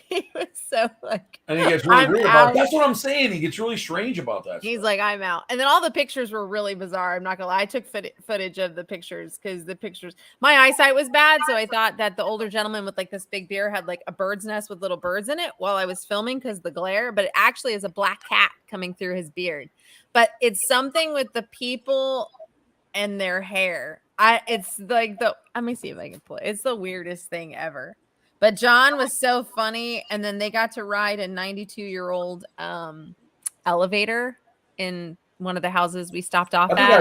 he was so like, And he gets really I'm weird about it. out. That's what I'm saying. He gets really strange about that. He's stuff. like, I'm out. And then all the pictures were really bizarre. I'm not gonna lie. I took footage of the pictures because my eyesight was bad. So I thought that the older gentleman with like this big beard had like a bird's nest with little birds in it while I was filming because the glare, but it actually is a black cat coming through his beard. But it's something with the people and their hair. It's like let me see if I can play. It's the weirdest thing ever. But John was so funny, and then they got to ride a 92-year-old elevator in one of the houses we stopped off I think at.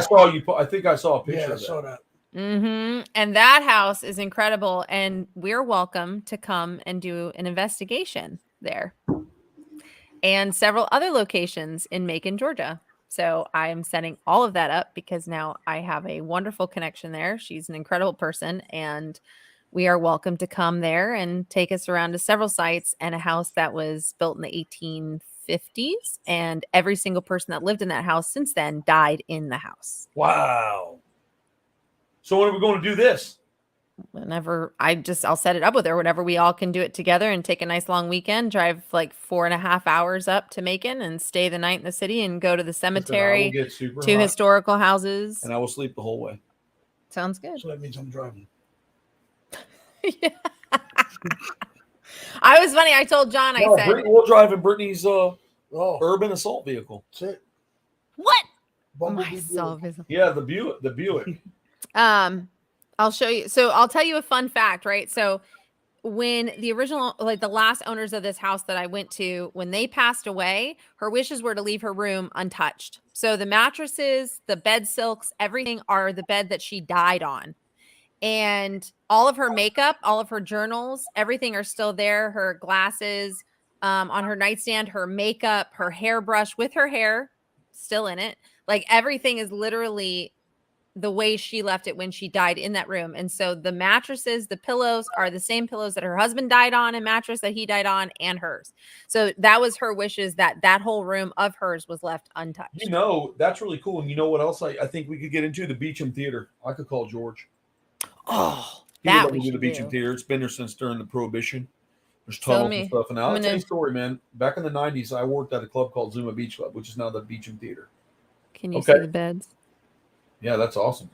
I think I saw a picture Yeah, I of that. saw that. And that house is incredible, and we're welcome to come and do an investigation there, and several other locations in Macon, Georgia. So I'm setting all of that up because now I have a wonderful connection there. She's an incredible person, and we are welcome to come there and take us around to several sites and a house that was built in the 1850s. And every single person that lived in that house since then died in the house. Wow. So when are we going to do this? Whenever I'll set it up with her, whenever we all can do it together and take a nice long weekend, drive like 4.5 hours up to Macon and stay the night in the city and go to the Listen, I will cemetery, get super 2 hot, historical houses. and I will sleep the whole way. Sounds good. So that means I'm driving. Yeah. I was funny. I told John, I said, we'll drive in Brittany's Oh, urban assault vehicle. that's it. what? Bumblebee My Buick. soul visible. Yeah, the Buick. I'll show you. So I'll tell you a fun fact, right? So when the original, like the last owners of this house that I went to, when they passed away, her wishes were to leave her room untouched. So the mattresses, the bed silks, everything are the bed that she died on. And all of her makeup, all of her journals, everything are still there. Her glasses, on her nightstand, her makeup, her hairbrush with her hair still in it. Like everything is literally the way she left it when she died in that room. And so the mattresses, the pillows are the same pillows that her husband died on, and mattress that he died on, and hers. So that was her wishes, that that whole room of hers was left untouched. You know, that's really cool. And you know what else I think we could get into? The Beecham Theater. I could call George. Oh, He that would we love to do the should Beecham do. Theater. It's been there since during the Prohibition. There's Tell tunnels me. and stuff. And I'll I'm tell you a gonna- story, man. Back in the 90s, I worked at a club called Zuma Beach Club, which is now the Beecham Theater. Can you Okay. see the beds? Yeah, that's awesome.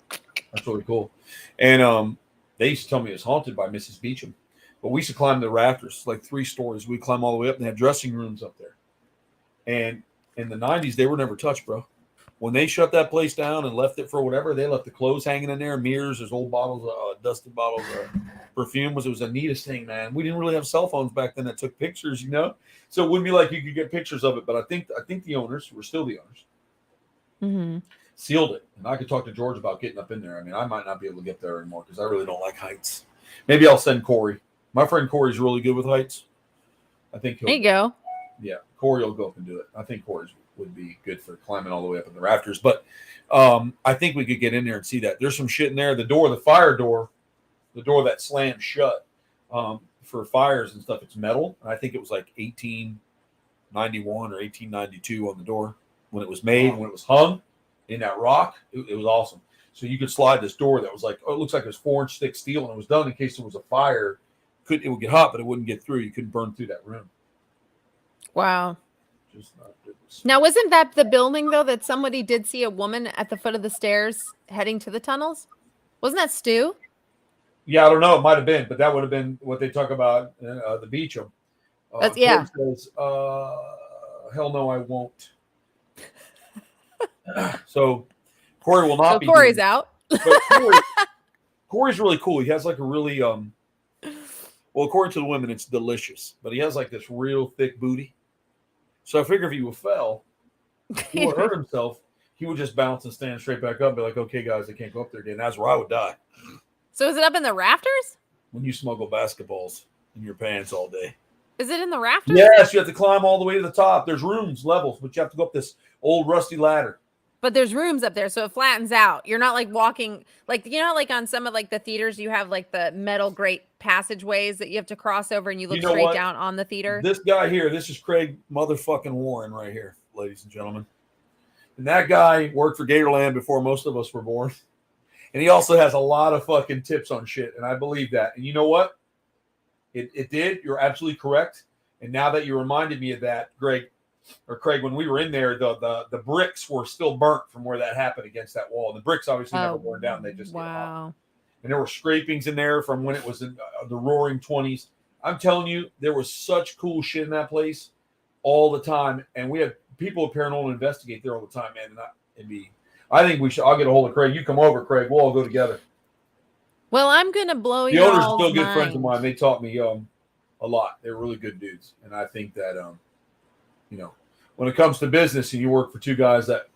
That's really cool. And they used to tell me it was haunted by Mrs. Beecham. But we used to climb the rafters, like 3 stories. We'd climb all the way up, and they had dressing rooms up there. And in the 90s, they were never touched, bro. When they shut that place down and left it for whatever, they left the clothes hanging in there, mirrors, there's old bottles, dusted bottles of perfume. It was the neatest thing, man. We didn't really have cell phones back then that took pictures, you know? So it wouldn't be like you could get pictures of it. But I think the owners, were still the owners, Mm-hmm. sealed it. And I could talk to George about getting up in there. I mean, I might not be able to get there anymore because I really don't like heights. Maybe I'll send Corey. My friend Corey's really good with heights. I think There you go. yeah, Corey will go up and do it. I think Corey's would be good for climbing all the way up in the rafters. But I think we could get in there and see that. There's some shit in there. The fire door, the door that slams shut for fires and stuff, it's metal. And I think it was like 1891 or 1892 on the door when it was made, when it was hung in that rock. It was awesome. So you could slide this door that was like, it looks like it was 4-inch thick steel, and it was done in case there was a fire. It would get hot, but it wouldn't get through. You couldn't burn through that room. Wow. Just not good. Now, wasn't that the building, though, that somebody did see a woman at the foot of the stairs heading to the tunnels? Wasn't that Stu? Yeah, I don't know. It might have been, but that would have been what they talk about the Beecham. Yeah. Corey says, hell no, I won't. So Corey will not So be. Corey's doing out. it. But Corey's really cool. He has like a really well, according to the women, it's delicious, but he has like this real thick booty. So I figure if he fell, he would hurt himself. He would just bounce and stand straight back up and be like, okay, guys, I can't go up there again. That's where I would die. So is it up in the rafters? When you smuggle basketballs in your pants all day. Is it in the rafters? Yes, you have to climb all the way to the top. There's rooms, levels, but you have to go up this old rusty ladder. But there's rooms up there, so it flattens out. You're not like walking, like, you know, like on some of like the theaters, you have like the metal grate passageways that you have to cross over and you look You know straight what? down on the theater. This guy here, this is Craig motherfucking Warren right here, ladies and gentlemen. And that guy worked for Gatorland before most of us were born. And he also has a lot of fucking tips on shit. And I believe that. And you know what? It did. You're absolutely correct. And now that you reminded me of that, Craig, when we were in there, the bricks were still burnt from where that happened against that wall. And the bricks obviously never burned down. They just get hot. wow. And there were scrapings in there from when it was in the roaring 20s. I'm telling you, there was such cool shit in that place all the time. And we had people at Paranormal Investigate there all the time, man. And I think we should. I'll get a hold of Craig. You come over, Craig. We'll all go together. Well, I'm gonna blow The you. owners are still good friends of mine. They taught me a lot. They're really good dudes. And I think that when it comes to business and you work for two guys that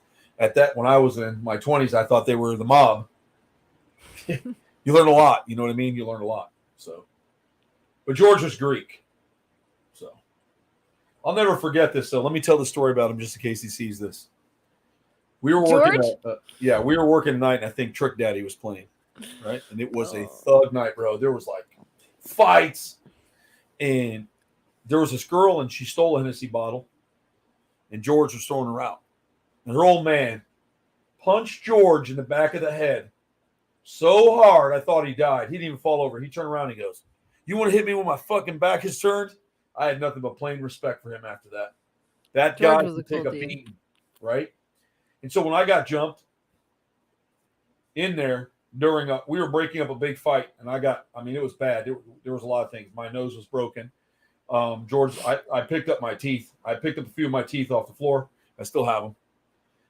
when I was in my 20s, I thought they were the mob. You learn a lot. You know what I mean? You learn a lot. So, but George was Greek. So I'll never forget this. So let me tell the story about him just in case he sees this. We were working. We were working tonight, and I think Trick Daddy was playing, right? And it was a thug night, bro. There was like fights, and there was this girl, and she stole a Hennessy bottle, and George was throwing her out. And her old man punched George in the back of the head so hard I thought he died. He didn't even fall over. He turned around and he goes, "You want to hit me when my fucking back is turned?" I had nothing but plain respect for him after that. That guy could take a beating, right? And so when I got jumped in there we were breaking up a big fight, and it was bad. There was a lot of things. My nose was broken. George, I picked up my teeth. I picked up a few of my teeth off the floor. I still have them.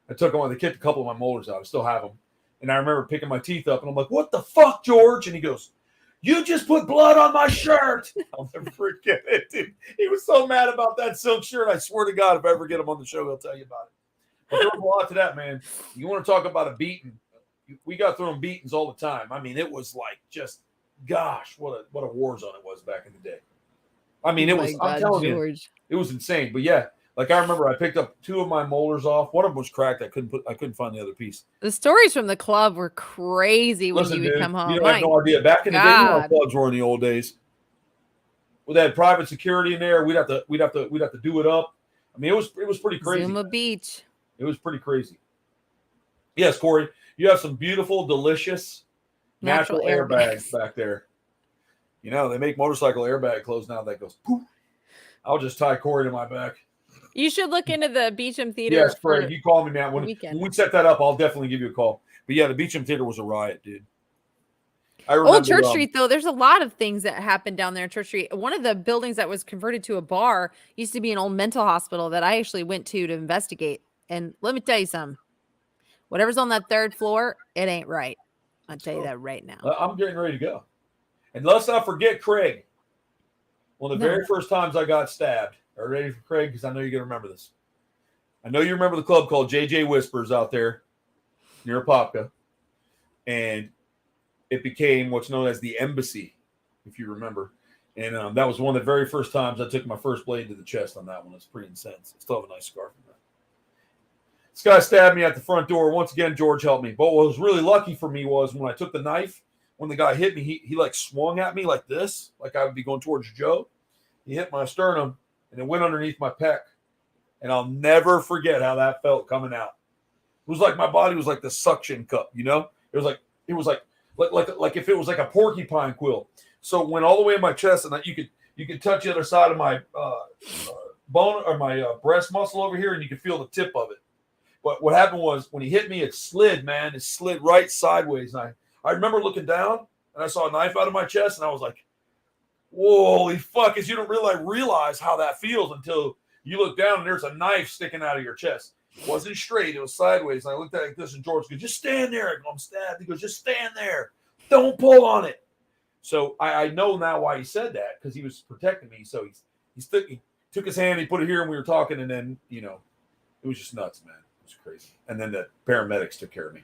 I took them. They kicked a couple of my molars out. I still have them. And I remember picking my teeth up, and I'm like, "What the fuck, George?" And he goes, "You just put blood on my shirt." I'll never forget it, dude. He was so mad about that silk shirt. I swear to God, if I ever get him on the show, he'll tell you about it. But there was a lot to that, man. You want to talk about a beating? We got thrown beatings all the time. I mean, it was like just, gosh, what a war zone it was back in the day. I mean, it was. I'm telling you, it was insane. But yeah, Like I remember I picked up 2 of my molars off. One of them was cracked. I couldn't find the other piece. The stories from the club were crazy when Listen, you would dude, come home. you don't have My no idea. Back in the day, you know how God. clubs were in the old days. We had private security in there. We'd have to do it up. I mean, it was pretty crazy. Zuma Beach. It was pretty crazy. Yes, Corey, you have some beautiful, delicious natural airbags back there. You know, they make motorcycle airbag clothes now that goes poof. I'll just tie Corey to my back. You should look into the Beecham Theater. Yes, Craig, you call me, man. When weekend. we set that up, I'll definitely give you a call. But yeah, the Beecham Theater was a riot, dude. I remember, Old Church Street, though, there's a lot of things that happened down there in Church Street. One of the buildings that was converted to a bar used to be an old mental hospital that I actually went to investigate. And let me tell you something. Whatever's on that 3rd floor, it ain't right. I'll tell you that right now. I'm getting ready to go. And let's not forget Craig. One of the very first times I got stabbed. Are you ready for Craig? Because I know you're going to remember this. I know you remember the club called JJ Whispers out there near Apopka. And it became what's known as the Embassy, if you remember. And that was one of the very first times I took my first blade to the chest on that one. It's pretty intense. I still have a nice scar from that. This guy stabbed me at the front door. Once again, George helped me. But what was really lucky for me was when I took the knife, when the guy hit me, he like swung at me like this, like I would be going towards Joe. He hit my sternum, and it went underneath my pec. And I'll never forget how that felt coming out. It was like my body was like the suction cup, you know? It was like if it was like a porcupine quill. So it went all the way in my chest, and you could touch the other side of my bone or my breast muscle over here, and you could feel the tip of it. But what happened was when he hit me, it slid, man. It slid right sideways. And I remember looking down, and I saw a knife out of my chest, and I was like, holy fuck, because you don't really realize how that feels until you look down and there's a knife sticking out of your chest. It wasn't straight, it was sideways. And I looked at it like this, and George goes, just stand there. I go, I'm stabbed. He goes, just stand there. Don't pull on it. So I know now why he said that, because he was protecting me. So he took his hand, he put it here, and we were talking, and then, you know, it was just nuts, man. It was crazy. And then the paramedics took care of me.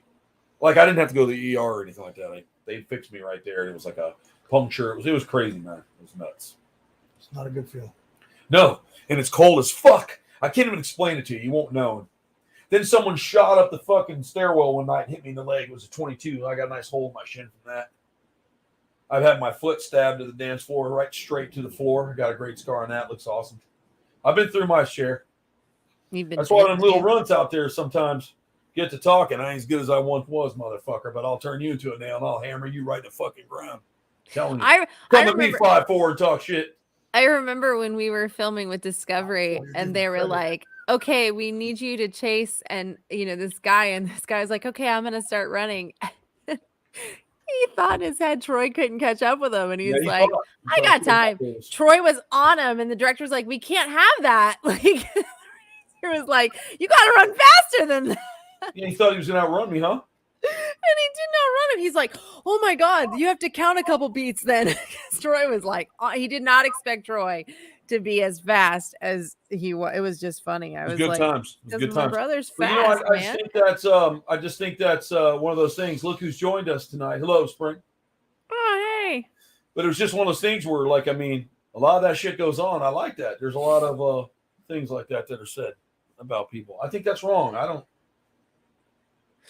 Like, I didn't have to go to the ER or anything like that. They fixed me right there. It was like a puncture. It was crazy, man. It was nuts. It's not a good feel. No, and it's cold as fuck. I can't even explain it to you. You won't know. Then someone shot up the fucking stairwell one night and hit me in the leg. It was a 22. I got a nice hole in my shin from that. I've had my foot stabbed to the dance floor, right straight to the floor. I got a great scar on that. Looks awesome. I've been through my share. That's why them little runts out there sometimes get to talking. I ain't as good as I once was, motherfucker, but I'll turn you into a nail and I'll hammer you right in the fucking ground. I'm telling you. Come to me 5'4" and talk shit. I remember when we were filming with Discovery and they were like, okay, we need you to chase and this guy, and this guy was like, okay, I'm gonna start running. He thought in his head Troy couldn't catch up with him, and he's like, I got time. Troy was on him, and the director was like, we can't have that. Like, he was like, you gotta run faster than that. Yeah, he thought he was gonna outrun me, huh? And he did not run him. He's like, oh my God, you have to count a couple beats then. Troy was like, he did not expect Troy to be as fast as he was. It was just funny. I was good like, times. It was good times. My brother's but fast, I just think that's one of those things. Look who's joined us tonight. Hello, Spring. Oh, hey. But it was just one of those things where, like, I mean, a lot of that shit goes on. I like that. There's a lot of things like that are said about people. I think that's wrong.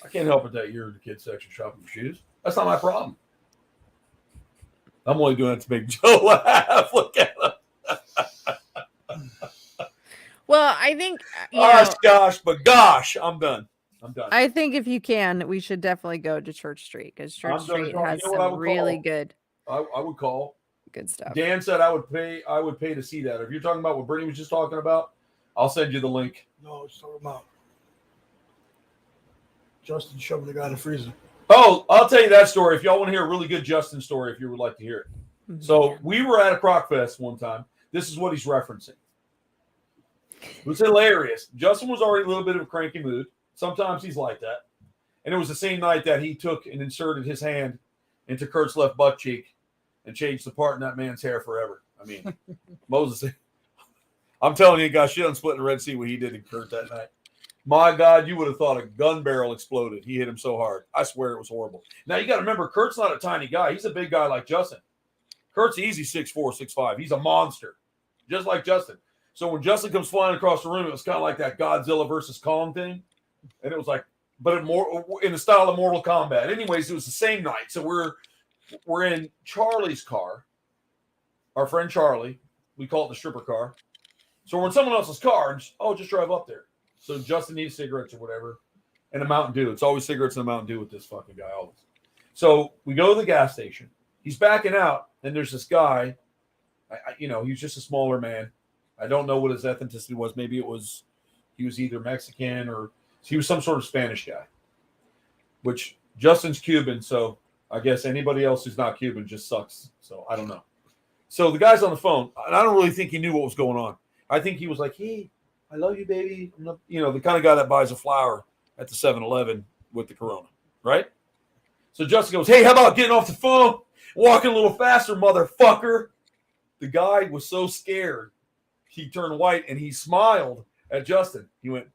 I can't help it that you're in the kids section shopping for shoes. That's not my problem. I'm only doing it to make Joe laugh. Look at him. Well, I think gosh, I'm done. I think if you can, we should definitely go to Church Street, because Church Street has some really good. I would call good stuff. Dan said I would pay to see that. If you're talking about what Brittany was just talking about, I'll send you the link. No, it's talking about Justin shoving the guy in the freezer. Oh, I'll tell you that story if y'all want to hear a really good Justin story, if you would like to hear it. Mm-hmm. So we were at a Croc Fest one time. This is what he's referencing. It was hilarious. Justin was already a little bit of a cranky mood. Sometimes he's like that. And it was the same night that he took and inserted his hand into Kurt's left butt cheek and changed the part in that man's hair forever. I mean, Moses, I'm telling you, he got shit on Split in the Red Sea what he did to Kurt that night. My God, you would have thought a gun barrel exploded. He hit him so hard. I swear it was horrible. Now, you got to remember, Kurt's not a tiny guy. He's a big guy like Justin. Kurt's easy 6'4", 6'5". He's a monster, just like Justin. So when Justin comes flying across the room, it was kind of like that Godzilla versus Kong thing. And it was like, but in the style of Mortal Kombat. Anyways, it was the same night. So we're in Charlie's car, our friend Charlie. We call it the stripper car. So we're in someone else's car and just drive up there. So Justin needs cigarettes or whatever. And a Mountain Dew. It's always cigarettes and a Mountain Dew with this fucking guy always. So we go to the gas station. He's backing out, and there's this guy. He's just a smaller man. I don't know what his ethnicity was. Maybe he was either Mexican or he was some sort of Spanish guy. Which Justin's Cuban, so I guess anybody else who's not Cuban just sucks. So I don't know. So the guy's on the phone, and I don't really think he knew what was going on. I think he was like, "Hey, I love you, baby." The kind of guy that buys a flower at the 7-Eleven with the Corona, right? So Justin goes, "Hey, how about getting off the phone? Walking a little faster, motherfucker." The guy was so scared, he turned white, and he smiled at Justin. He went,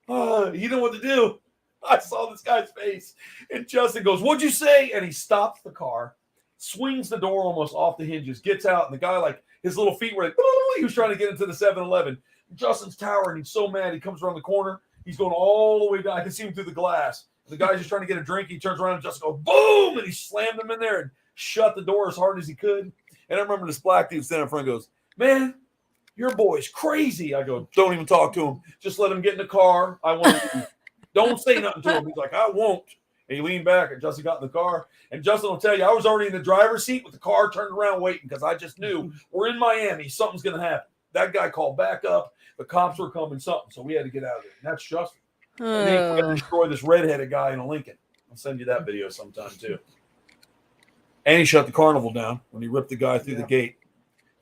"Oh," he didn't know what to do. I saw this guy's face. And Justin goes, "What'd you say?" And he stops the car, swings the door almost off the hinges, gets out, and the guy, like, his little feet were like, he was trying to get into the 7-Eleven. Justin's towering. He's so mad. He comes around the corner. He's going all the way down. I can see him through the glass. The guy's just trying to get a drink. He turns around and Justin goes, boom, and he slammed him in there and shut the door as hard as he could. And I remember this black dude standing in front and goes, "Man, your boy's crazy." I go, "Don't even talk to him. Just let him get in the car. I want to. Don't say nothing to him." He's like, "I won't." And he leaned back, and Justin got in the car. And Justin will tell you, I was already in the driver's seat with the car turned around waiting because I just knew we're in Miami. Something's going to happen. That guy called back up. The cops were coming, something. So we had to get out of there. And that's Justin. And then we got to destroy this redheaded guy in a Lincoln. I'll send you that video sometime, too. And he shut the carnival down when he ripped the guy through the gate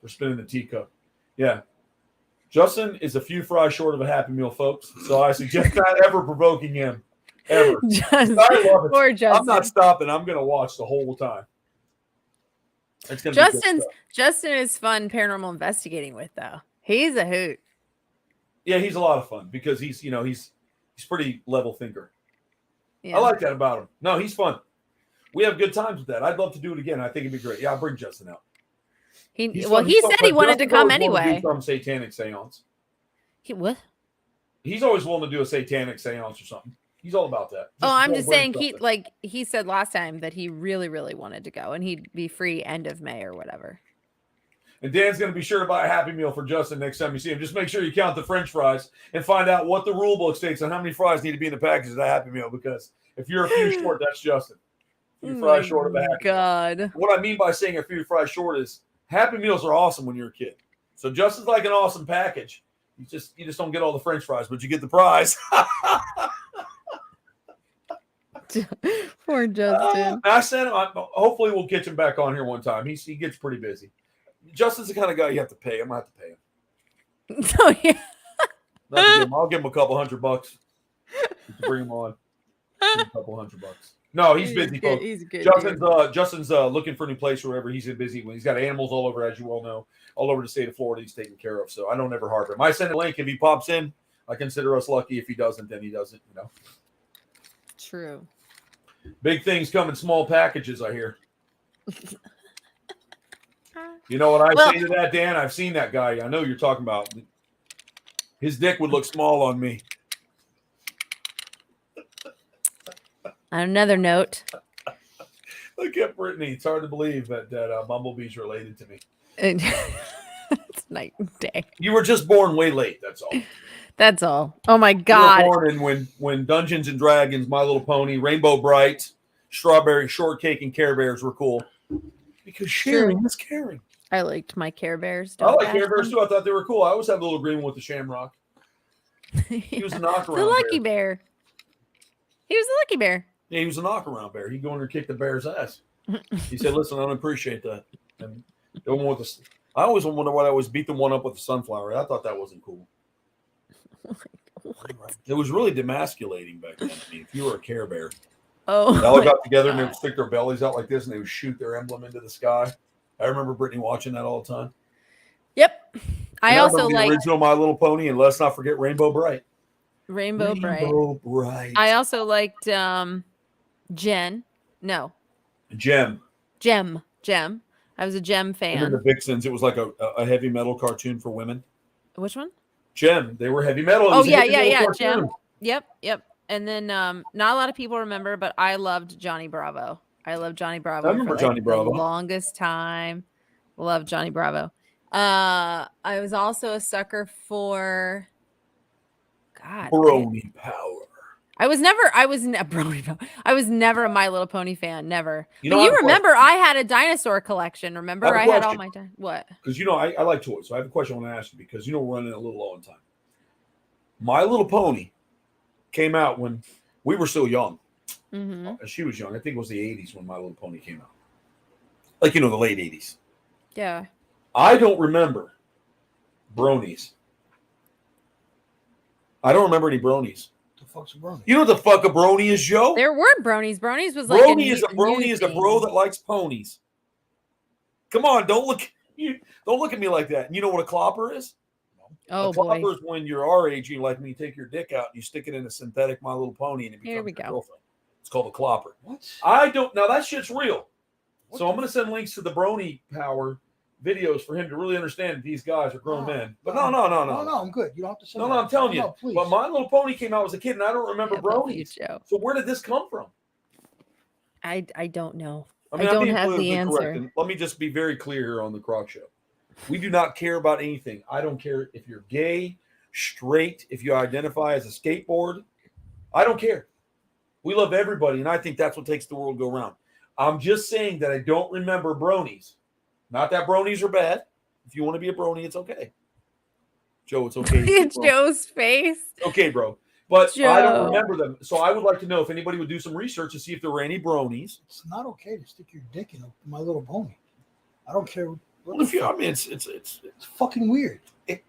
for spinning the teacup. Yeah. Justin is a few fries short of a Happy Meal, folks. So I suggest not ever provoking him. Ever. Justin, I love it. poor Justin. I'm not stopping. I'm going to watch the whole time. It's gonna Justin is fun paranormal investigating with, though. He's a hoot. Yeah, he's a lot of fun because he's pretty level thinker. Yeah. I like that about him. No, he's fun. We have good times with that. I'd love to do it again. I think it'd be great. Yeah, I'll bring Justin out. He said he wanted to come anyway. Some satanic seance. What? He's always willing to do a satanic seance or something. He's all about that. I'm just saying he said last time that he really, really wanted to go and he'd be free end of May or whatever. And Dan's going to be sure to buy a Happy Meal for Justin next time you see him. Just make sure you count the French fries and find out what the rule book states on how many fries need to be in the package of the Happy Meal. Because if you're a few short, that's Justin. A few fries short of a Happy Meal. What I mean by saying a few fries short is Happy Meals are awesome when you're a kid. So Justin's like an awesome package. You just don't get all the French fries, but you get the prize. Poor Justin. I sent him. Hopefully, we'll get him back on here one time. He gets pretty busy. Justin's the kind of guy you have to pay. I'm gonna have to pay him. Oh yeah. I'll give him a couple $100 to bring him on. A couple $100. No, he's busy. Good. He's good. Justin's looking for a new place or wherever. He's busy. When he's got animals all over, as you all know, all over the state of Florida. He's taken care of. So I don't ever harbor him. I send a link if he pops in. I consider us lucky. If he doesn't, then he doesn't. True. Big things come in small packages, I hear. You know what I say to that, Dan? I've seen that guy. I know you're talking about. His dick would look small on me. On another note. Look at Brittany. It's hard to believe that Bumblebee's related to me. It's night and day. You were just born way late. That's all. That's all. Oh my God. You were born when Dungeons and Dragons, My Little Pony, Rainbow Bright, Strawberry Shortcake, and Care Bears were cool. Because sharing is caring. I liked my Care Bears. I like Care Bears too. I thought they were cool. I always had a little agreement with the Shamrock. He was a knockaround The Lucky Bear. He was a Lucky Bear. Yeah, he was a knockaround bear. He'd go in there and kick the bear's ass. He said, "Listen, I don't appreciate that." And the one with the, I always wonder why I always beat the one up with the sunflower. I thought that wasn't cool. What? It was really demasculating back then. I mean, if you were a Care Bear, Oh, they all got together and they would stick their bellies out like this and they would shoot their emblem into the sky. I remember Brittany watching that all the time. Yep. I And also remember the like original My Little Pony, and let's not forget Rainbow Bright. Rainbow Bright. Rainbow Bright. I also liked Jen. No. Gem. Gem. I was a Gem And fan. then the Vixens. It was like a heavy metal cartoon for women. Which one? Jem. They were heavy metal. It Oh was a yeah, heavy yeah, metal yeah. cartoon. Jem. Yep. And then not a lot of people remember, but I loved Johnny Bravo. I loved Johnny Bravo. I remember for Johnny Bravo. The longest time. Loved Johnny Bravo. I was also a sucker for God. Brony Power. I was never a My Little Pony fan. Never. You But know, I you have a remember I had a dinosaur collection. Remember I I have a had all question. my what? Because I like toys, so I have a question I want to ask you because we're running a little low on time. My Little Pony came out when we were still young. Mm-hmm. She was young. I think it was the 80s when My Little Pony came out. Like, the late 80s. Yeah. I don't remember bronies. I don't remember any bronies. The fuck's a brony? You know what the fuck a brony is, Joe? There were bronies. Bronies was like Brony a is a bro that likes ponies. Come on, don't look at me like that. And you know what a clopper is? Oh a boy. clopper is when you're our age, you like me, you take your dick out and you stick it in a synthetic My Little Pony and it Here becomes we your go. girlfriend. It's called a clopper. What? I don't now that shit's real. What So the I'm gonna send links to the Brony Power videos for him to really understand that these guys are grown men. But no, I'm good. You don't have to say No, that. I'm telling you. No, please. But My Little Pony came out as a kid, and I don't remember I love you, bronies. Joe. So where did this come from? I don't know. I I don't I'm being have the politically answer. correct, and let me just be very clear here on the Croc Show. We do not care about anything. I don't care if you're gay, straight, if you identify as a skateboard. I don't care. We love everybody, and I think that's what takes the world go round. I'm just saying that I don't remember bronies. Not that bronies are bad. If you want to be a brony, it's okay. Joe, it's okay. It's Joe's face. Okay, bro. But I don't Joe. remember them. So I would like to know if anybody would do some research to see if there were any bronies. It's not okay to stick your dick in My Little Pony. I don't care. Well, if you, I mean, it's It's fucking weird. it,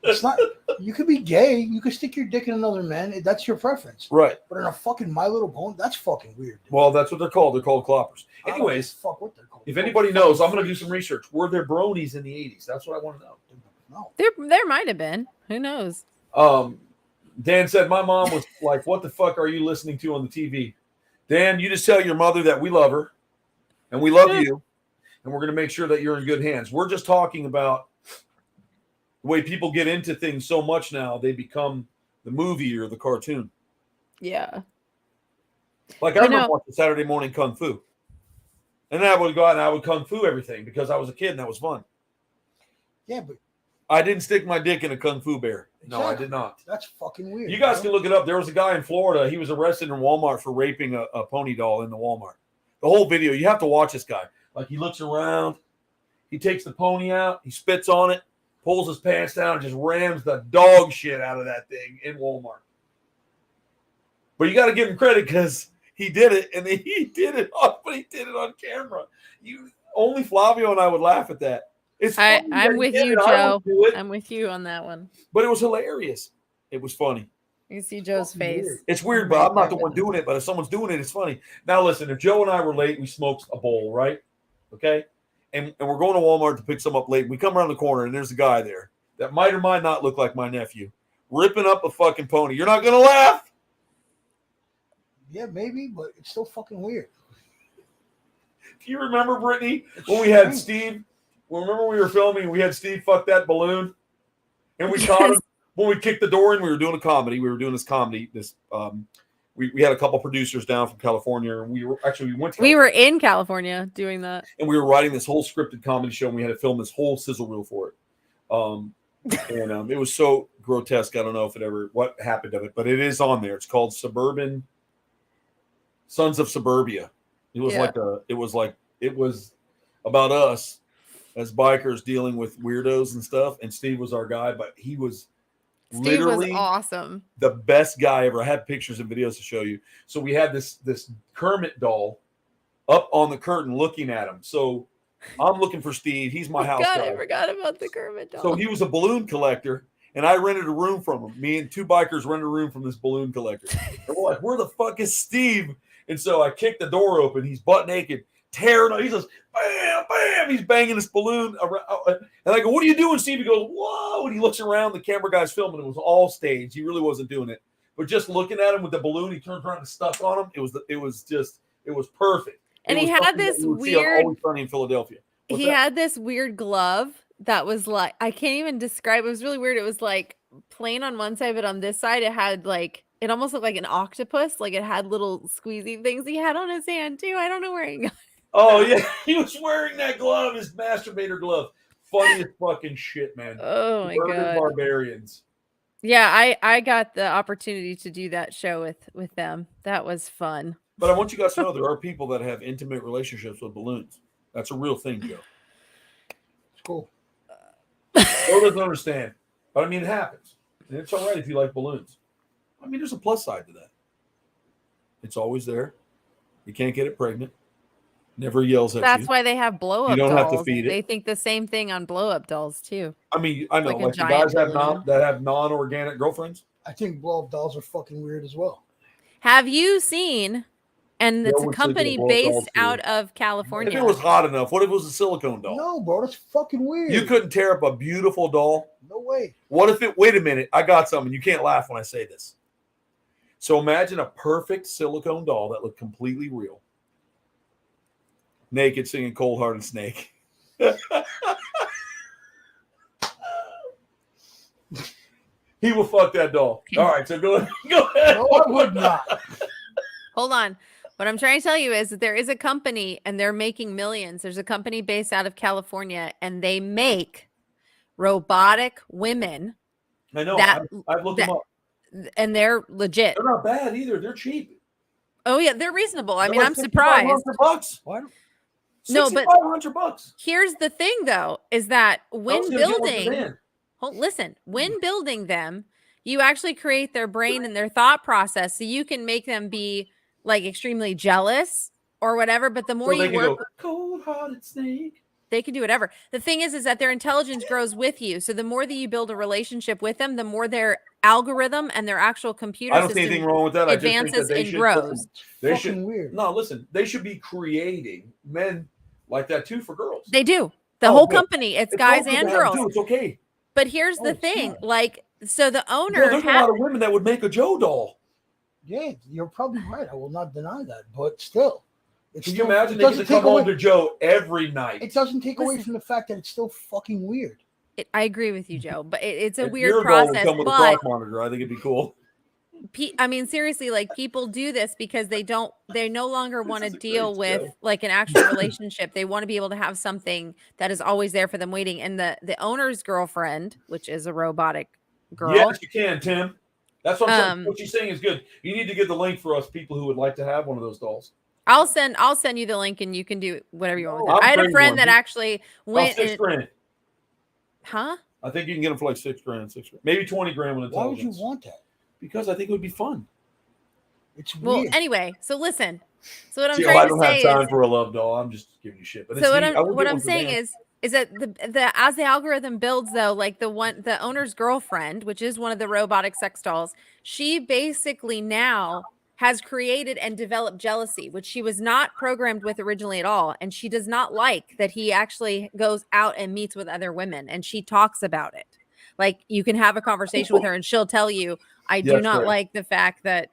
It's not. You could be gay. You could stick your dick in another man. That's your preference. right. But in a fucking My Little Pony, that's fucking weird. Dude. Well, that's what they're called. They're called cloppers. I don't Anyways, give a fuck what they're called. if anybody knows, I'm going to do some research. Were there bronies in the 80s? That's what I want to know. No. There might have been. Who knows? Dan said, my mom was like, what the fuck are you listening to on the TV? Dan, you just tell your mother that we love her and we love you and we're going to make sure that you're in good hands. We're just talking about the way people get into things so much now, they become the movie or the cartoon. Yeah. Like I remember watching Saturday Morning Kung Fu. And then I would go out and I would Kung Fu everything because I was a kid and that was fun. Yeah, but I didn't stick my dick in a Kung Fu bear. No, I did not. that's fucking weird. You guys can look it up. There was a guy in Florida. He was arrested in Walmart for raping a pony doll in the Walmart. The whole video, you have to watch this guy. Like he looks around, he takes the pony out, he spits on it, pulls his pants down, and just rams the dog shit out of that thing in Walmart. But you got to give him credit because he did it, and he did it on camera. Only Flavio and I would laugh at that. It's funny that I'm he with did you, it. I Joe. won't do it, I'm with you on that one. but it was hilarious. It was funny. You can see Joe's Fucking face. weird. It's weird, but I'm not the one doing it. But if someone's doing it, it's funny. Now, listen, if Joe and I were late, we smoked a bowl, right? Okay? And we're going to Walmart to pick some up late. We come around the corner, and there's a guy there that might or might not look like my nephew, ripping up a fucking pony. You're not going to laugh? Yeah, maybe, but it's still fucking weird. Do you remember, Brittany, It's when we had strange. Steve? Remember we were filming, we had Steve fuck that balloon? And we caught him when we kicked the door in. We were doing a comedy. We were doing this comedy. We had a couple producers down from California, and we went to We were in California doing that. and we were writing this whole scripted comedy show, and we had to film this whole sizzle reel for it. And it was so grotesque. I don't know what happened of it, but it is on there. It's called Sons of Suburbia. It was Yeah. it was about us as bikers dealing with weirdos and stuff. And Steve was our guy, but he was Steve was literally awesome. the best guy ever. I have pictures and videos to show you. So we had this Kermit doll up on the curtain looking at him. So I'm looking for Steve. He's my house God, guy. I forgot about the Kermit doll. So he was a balloon collector, and I rented a room from him. Me and two bikers rented a room from this balloon collector. And we're like, where the fuck is Steve? And so I kicked the door open. He's butt naked, tearing up. He says, bam, bam. He's banging this balloon around. And I go, what are you doing, Steve? He goes, whoa. And he looks around. The camera guy's filming. It was all staged. He really wasn't doing it. But just looking at him with the balloon, he turns around and stuck on him. It was perfect. And It he was had something this that you would see on weird- Always Sunny in Philadelphia. What's he that? had this weird glove that was like, I can't even describe. It was really weird. It was like plain on one side, but on this side, it had like, it almost looked like an octopus. Like it had little squeezy things he had on his hand too. I don't know where he got. Oh yeah, he was wearing that glove, his masturbator glove. Funniest fucking shit, man. Oh my Urban God. Barbarians. Yeah, I got the opportunity to do that show with them. That was fun. But I want you guys to know there are people that have intimate relationships with balloons. That's a real thing, Joe. It's cool. Joe doesn't understand. But I mean, it happens. And it's all right if you like balloons. I mean, there's a plus side to that. It's always there. You can't get it pregnant. Never yells at you. That's why they have blow up You don't dolls. have to feed it. They think the same thing on blow up dolls too. I mean, I know, Like a like the giant guys balloon. that have non-organic girlfriends. I think blow up dolls are fucking weird as well. Have you seen? And Yeah, it's a we'd sleep company with a blow-up doll, based too. out of If California. it was hot enough, what if it was a silicone doll? No, bro, that's fucking weird. You couldn't tear up a beautiful doll. No way. What if it? Wait a minute, I got something. You can't laugh when I say this. So imagine a perfect silicone doll that looked completely real, naked, singing "Cold Hearted Snake." He will fuck that doll. All right, so go ahead. No, I would not. Hold on. What I'm trying to tell you is that there is a company and they're making millions. There's a company based out of California and they make robotic women I know. That- I've looked them up. and they're legit. They're not bad either. They're cheap. Oh yeah, they're reasonable. I They're mean, like I'm surprised. $6,500. Why? No, but- $6,500. Here's the thing though, is that when Those gonna get what building, demand. listen, when building them, you actually create their brain and their thought process so you can make them be like extremely jealous or whatever. But the more So they you can work, go, cold-hearted snake. they can do whatever. The thing is that their intelligence grows with you. So the more that you build a relationship with them, the more their algorithm and their actual computer I don't see system anything wrong with that. I just think advances that they and should grows. They Fucking should weird. no listen. They should be creating men like that too for girls. They do. The Oh, whole good. company, it's It's guys okay to and have them girls. too. It's okay. But here's Oh, the it's thing, not. like, so the No, owner there's a lot of women that would make a Joe doll. Yeah, you're probably right. I will not deny that. But still, it's Can you still, imagine it they get to doesn't take come home away. to Joe every night? It doesn't take away Listen. from the fact that it's still fucking weird. I agree with you, Joe, but it's a If weird your doll would process. come with a But clock monitor. I think it'd be cool. I mean, seriously, like people do this because they no longer This want to is a deal great with show. like an actual relationship. They want to be able to have something that is always there for them waiting. And the owner's girlfriend, which is a robotic girl, Yes, you can, Tim. That's what I'm saying. Um, What she's saying is good. You need to get the link for us people who would like to have one of those dolls. I'll send you the link and you can do whatever you want with Oh, it. I had a I'm friend trading that one. actually About went $6,000. and, huh? I think you can get them for like $6,000, maybe $20,000 with Why would you intelligence. want that? Because I think it would be fun. It's Well, weird. anyway, so listen. So what I'm See, I trying to don't have say time is, for a love doll. I'm just giving you shit. But so what it's neat. I would I'm get one for saying Dan. is that the as the algorithm builds though, like the owner's girlfriend, which is one of the robotic sex dolls, she basically now has created and developed jealousy, which she was not programmed with originally at all, and she does not like that he actually goes out and meets with other women, and she talks about it. Like you can have a conversation with her, and she'll tell you, "I do Yes, not correct. like the fact that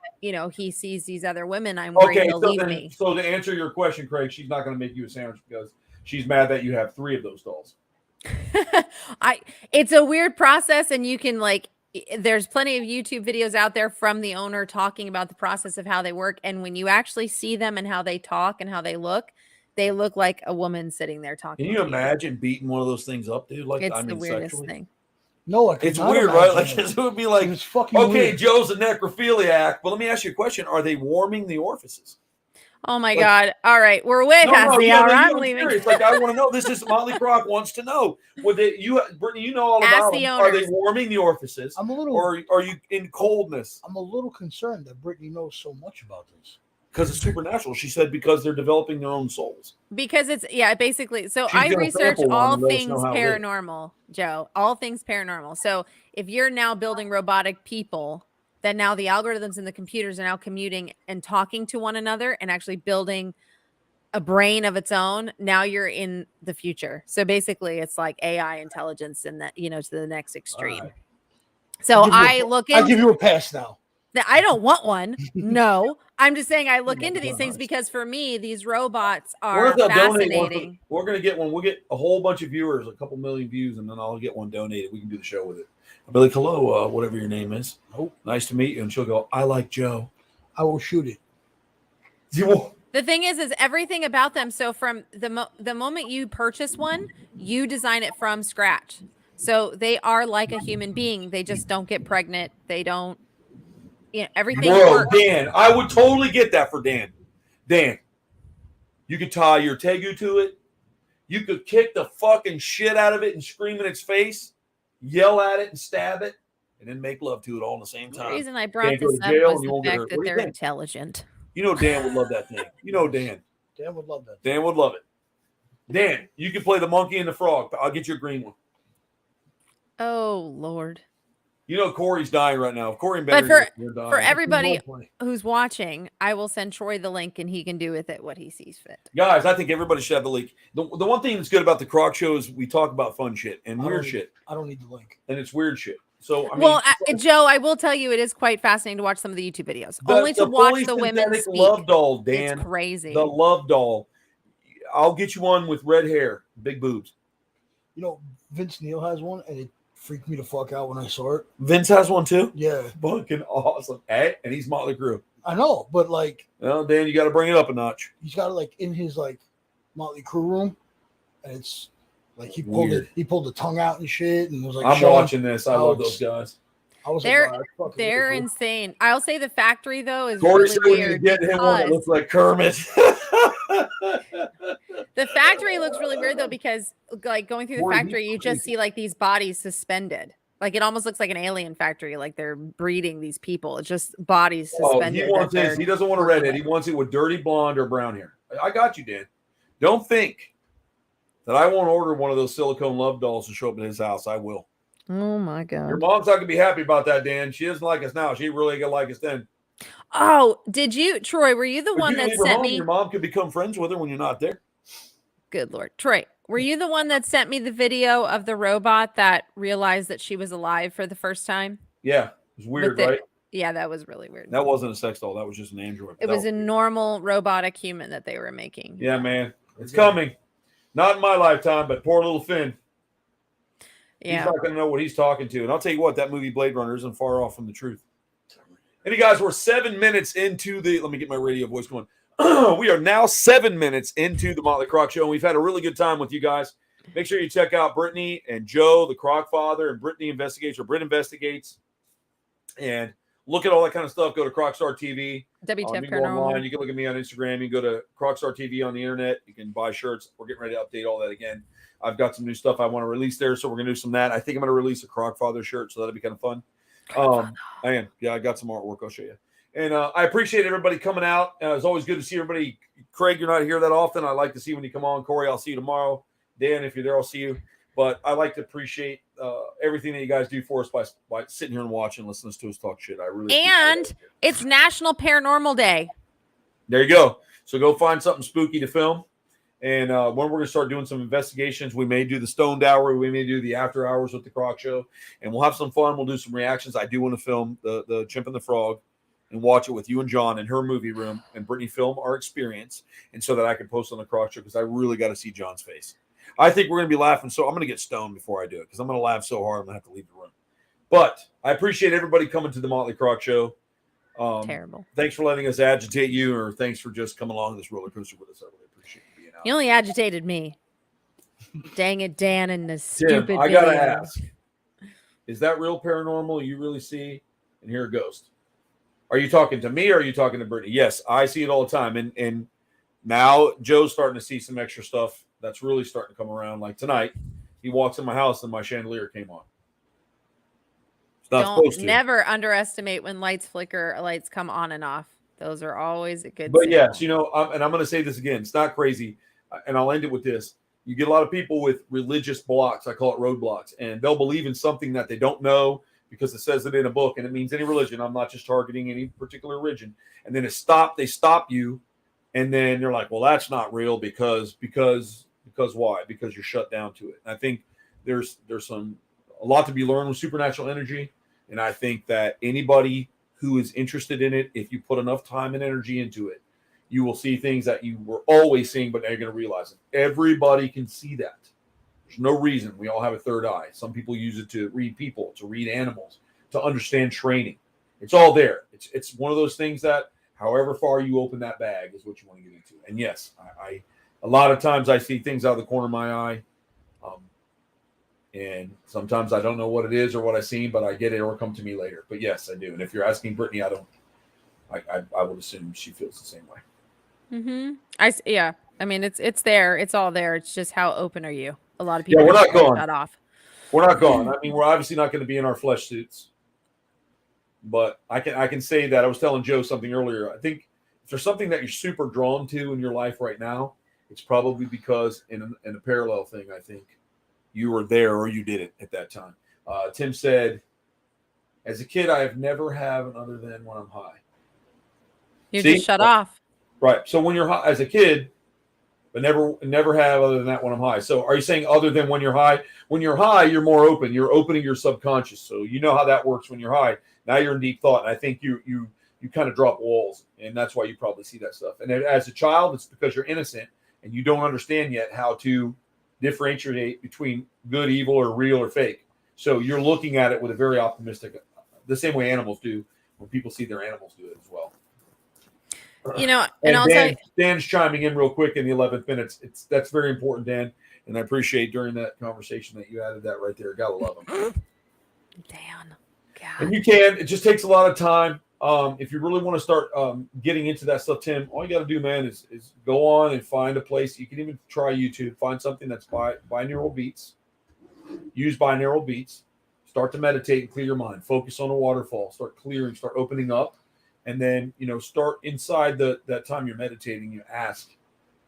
he sees these other women. I'm worried Okay, he'll so, leave me." so to answer your question, Craig, she's not going to make you a sandwich because she's mad that you have 3 of those dolls. It's a weird process, and you can there's plenty of YouTube videos out there from the owner talking about the process of how they work, and when you actually see them and how they talk and how they look like a woman sitting there talking. Can you to imagine beating one of those things up, dude? Like, It's I the mean, weirdest sexually? thing. No, I could It's not weird, right? Like, imagine it would be like, it's fucking okay, weird. Joe's a necrophiliac, but let me ask you a question: are they warming the orifices? Oh my Like- God! All right, we're way past the hour. I'm leaving. serious. Like, I want to know. This is Motley Croc wants to know. Would they? Brittany, you know all Ask about the them. Are they owners. warming the orifices, I'm a little, or are you in coldness? I'm a little concerned that Brittany knows so much about this. Because it's supernatural. She said because they're developing their own souls. Because it's basically. So She's I gonna research sample one all and let us things know how it is. paranormal, Joe. All things paranormal. So if you're now building robotic people, then now the algorithms and the computers are now commuting and talking to one another and actually building a brain of its own. Now you're in the future. So basically, it's like AI intelligence and that to the next extreme. All right. So I'll give you I a- look I'll in. give you a pass now. I don't want one. No, I'm just saying I look my into these things gosh. because for me, these robots What are if they'll donate one? fascinating. We're gonna get one. We'll get a whole bunch of viewers, a couple million views, and then I'll get one donated. We can do the show with it. I'll be like, "Hello, whatever your name is. Oh, Nice to meet you." And she'll go, "I like Joe." I will shoot it. You will. The thing is everything about them. So from the moment you purchase one, you design it from scratch. So they are like a human being. They just don't get pregnant. They don't. Everything Bro, works. Dan, I would totally get that for Dan. Dan, you could tie your Tegu to it. You could kick the fucking shit out of it and scream in its face, yell at it and stab it, and then make love to it all at the same The time. reason I brought Can't go this to up jail was and you the won't get fact hurt. that What do you they're think? intelligent. You know Dan would love that thing. You know Dan. Dan would love that. Dan would love it. Dan, you can play the monkey and the frog, but I'll get you a green one. Oh Lord. You know Corey's dying right now. If Corey and But Ben are dying. For everybody Roleplay. who's watching, I will send Troy the link and he can do with it what he sees fit. Guys, I think everybody should have the link. The one thing that's good about the Croc Show is we talk about fun shit and I weird don't- shit, I don't need the link. and it's weird shit. So I mean, Well, Joe, I will tell you, it is quite fascinating to watch some of the YouTube videos. Only to the watch fully the women synthetic speak. love doll, Dan. It's crazy. The love doll. I'll get you one with red hair, big boobs. You know, Vince Neil has one, and it freaked me the fuck out when I saw it. Vince has one too. Yeah, Fucking awesome. Hey, and he's Motley Crue. I know, but like Well, Dan, you got to bring it up a notch. he's got it like in his like Motley Crue room, and it's like he Weird. pulled the tongue out and shit, and was like, I'm showing- watching this. I love Alex. those guys. I was They're- like, wow, that's fucking They're really cool. insane. I'll say the factory though is Corey really said when you weird. get him one that because- looks like Kermit. The factory looks really weird though because like going through the Corey, factory, you just see like these bodies suspended. Like it almost looks like an alien factory, like they're breeding these people. It's just bodies Oh, suspended. he wants that his. they're- He doesn't want a redhead. He wants it with dirty blonde or brown hair. I got you, Dan. Don't think that I won't order one of those silicone love dolls to show up at his house. I will. Oh my Your god. mom's not gonna be happy about that, Dan. She doesn't like us now. She really gonna like us then. Oh, did you, Troy? Were you the If one you that leave her sent home, me? your mom could become friends with her when you're not there. Good Lord. Troy, were you the one that sent me the video of the robot that realized that she was alive for the first time? Yeah, it was weird, the- right? Yeah, that was really weird. That wasn't a sex doll. That was just an android. It That was a normal robotic human that they were making. Yeah, man. It's coming. Not in my lifetime, but poor little Finn. He's Yeah. not going to know what he's talking to. And I'll tell you what, that movie Blade Runner isn't far off from the truth. And you guys, we're 7 minutes into the. Let me get my radio voice going. We are now 7 minutes into the Motley Croc Show, and we've had a really good time with you guys. Make sure you check out Brittany and Joe, the Croc Father, and Brittany Investigates, or Brit Investigates. And look at all that kind of stuff. Go to Crocstar TV. WTF You can go online. Paranormal. You can look at me on Instagram. You can go to Crocstar TV on the internet. You can buy shirts. We're getting ready to update all that again. I've got some new stuff I want to release there, so we're going to do some of that. I think I'm going to release a Croc Father shirt, so that'll be kind of fun. I am. Yeah, I got some artwork. I'll show you. And I appreciate everybody coming out. It's always good to see everybody. Craig, you're not here that often. I like to see when you come on. Corey, I'll see you tomorrow. Dan, if you're there, I'll see you. But I like to appreciate everything that you guys do for us by sitting here and watching, listening to us talk shit. I really appreciate And it. it's National Paranormal Day. There you go. So go find something spooky to film. And when we're going to start doing some investigations, we may do the Stoned Hour. We may do the After Hours with the Croc Show. And we'll have some fun. We'll do some reactions. I do want to film the Chimp and the Frog and watch it with you and John in her movie room and Brittany film our experience. And so that I can post on the Croc Show because I really got to see John's face. I think we're going to be laughing. So I'm going to get stoned before I do it because I'm going to laugh so hard I'm going to have to leave the room. But I appreciate everybody coming to the Motley Croc Show. Terrible. Thanks for letting us agitate you, or thanks for just coming along this roller coaster with us. I really appreciate you being out. You only agitated me. Dang it, Dan, and the Tim, stupid I gotta video. ask: is that real paranormal? You really see and hear a ghost? Are you talking to me or are you talking to Brittany? Yes, I see it all the time, and now Joe's starting to see some extra stuff that's really starting to come around. Like tonight, he walks in my house and my chandelier came on. It's not supposed Don't to. never underestimate when lights flicker or lights come on and off. Those are always a good But signal. yes, you know, and I'm going to say this again. It's not crazy, and I'll end it with this. You get a lot of people with religious blocks. I call it roadblocks, and they'll believe in something that they don't know because it says it in a book, and it means any religion. I'm not just targeting any particular religion. And then they stop you, and then you're like, well, that's not real because why? Because you're shut down to it. And I think there's a lot to be learned with supernatural energy, and I think that anybody who is interested in it, if you put enough time and energy into it, you will see things that you were always seeing, but now you're going to realize it. Everybody can see that. There's no reason. We all have a third eye. Some people use it to read people, to read animals, to understand training. It's all there. It's one of those things that however far you open that bag is what you want to get into. And yes, I a lot of times I see things out of the corner of my eye. And sometimes I don't know what it is or what I've seen, but I get it or come to me later. But yes, I do. And if you're asking Brittany, I would assume she feels the same way. Yeah. I mean, it's there. It's all there. It's just how open are you? A lot of people we're not gone. Shut off. We're not gone. I mean, we're obviously not going to be in our flesh suits. But I can say that I was telling Joe something earlier. I think if there's something that you're super drawn to in your life right now, it's probably because in a parallel thing, I think you were there or you did it at that time. Tim said, as a kid, I have never had an other than when I'm high. You're just shut off. Right. So when you're high as a kid, but never have other than that when I'm high. So are you saying other than when you're high? When you're high, you're more open. You're opening your subconscious. So you know how that works when you're high. Now you're in deep thought. And I think you kind of drop walls. And that's why you probably see that stuff. And as a child, it's because you're innocent and you don't understand yet how to differentiate between good, evil, or real or fake. So you're looking at it with a very optimistic, the same way animals do when people see their animals do it as well. You know, and also Dan's chiming in real quick in the 11th minute. That's very important, Dan, and I appreciate during that conversation that you added that right there. Gotta love him. Dan, God. And you can. It just takes a lot of time. If you really want to start getting into that stuff, Tim, all you got to do, man, is go on and find a place. You can even try YouTube. Find something that's binaural beats. Use binaural beats. Start to meditate and clear your mind. Focus on a waterfall. Start clearing. Start opening up. And then, start inside that time you're meditating. You ask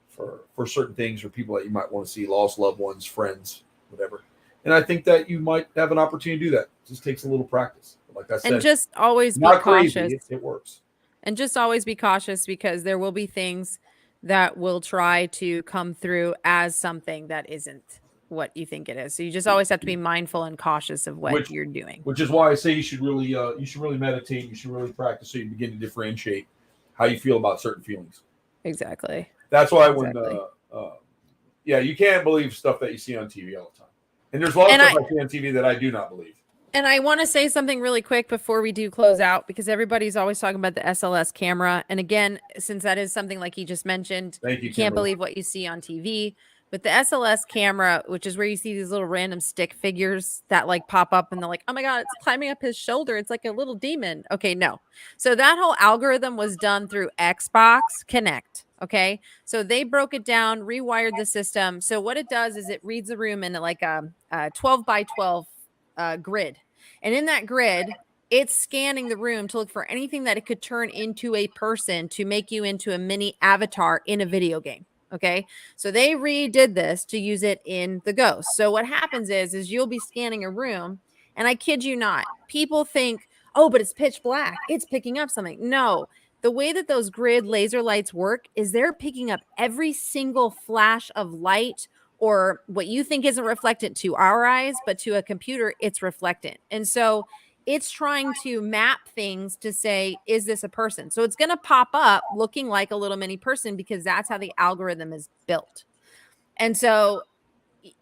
for certain things or people that you might want to see, lost loved ones, friends, whatever. And I think that you might have an opportunity to do that. It just takes a little practice. Like I said, and just always be cautious. Crazy. It works. And just always be cautious because there will be things that will try to come through as something that isn't what you think it is. So you just always have to be mindful and cautious of what you're doing. Which is why I say you should really meditate. You should really practice so you begin to differentiate how you feel about certain feelings. Exactly. That's why when you can't believe stuff that you see on TV all the time. And there's a lot of stuff I see on TV that I do not believe. And I want to say something really quick before we do close out, because everybody's always talking about the SLS camera. And again, since that is something like he just mentioned, you can't believe what you see on TV. But the SLS camera, which is where you see these little random stick figures that like pop up and they're like, oh my God, it's climbing up his shoulder. It's like a little demon. Okay, no. So that whole algorithm was done through Xbox Connect. Okay, so they broke it down, rewired the system. So what it does is it reads the room in like a 12 by 12 grid. And in that grid, it's scanning the room to look for anything that it could turn into a person to make you into a mini avatar in a video game. Okay, so they redid this to use it in the Ghost. So what happens is you'll be scanning a room, and I kid you not, people think, oh, but it's pitch black, it's picking up something. No, the way that those grid laser lights work is they're picking up every single flash of light, or what you think isn't reflectant to our eyes, but to a computer, it's reflectant. And so it's trying to map things to say, is this a person? So it's going to pop up looking like a little mini person because that's how the algorithm is built. And so,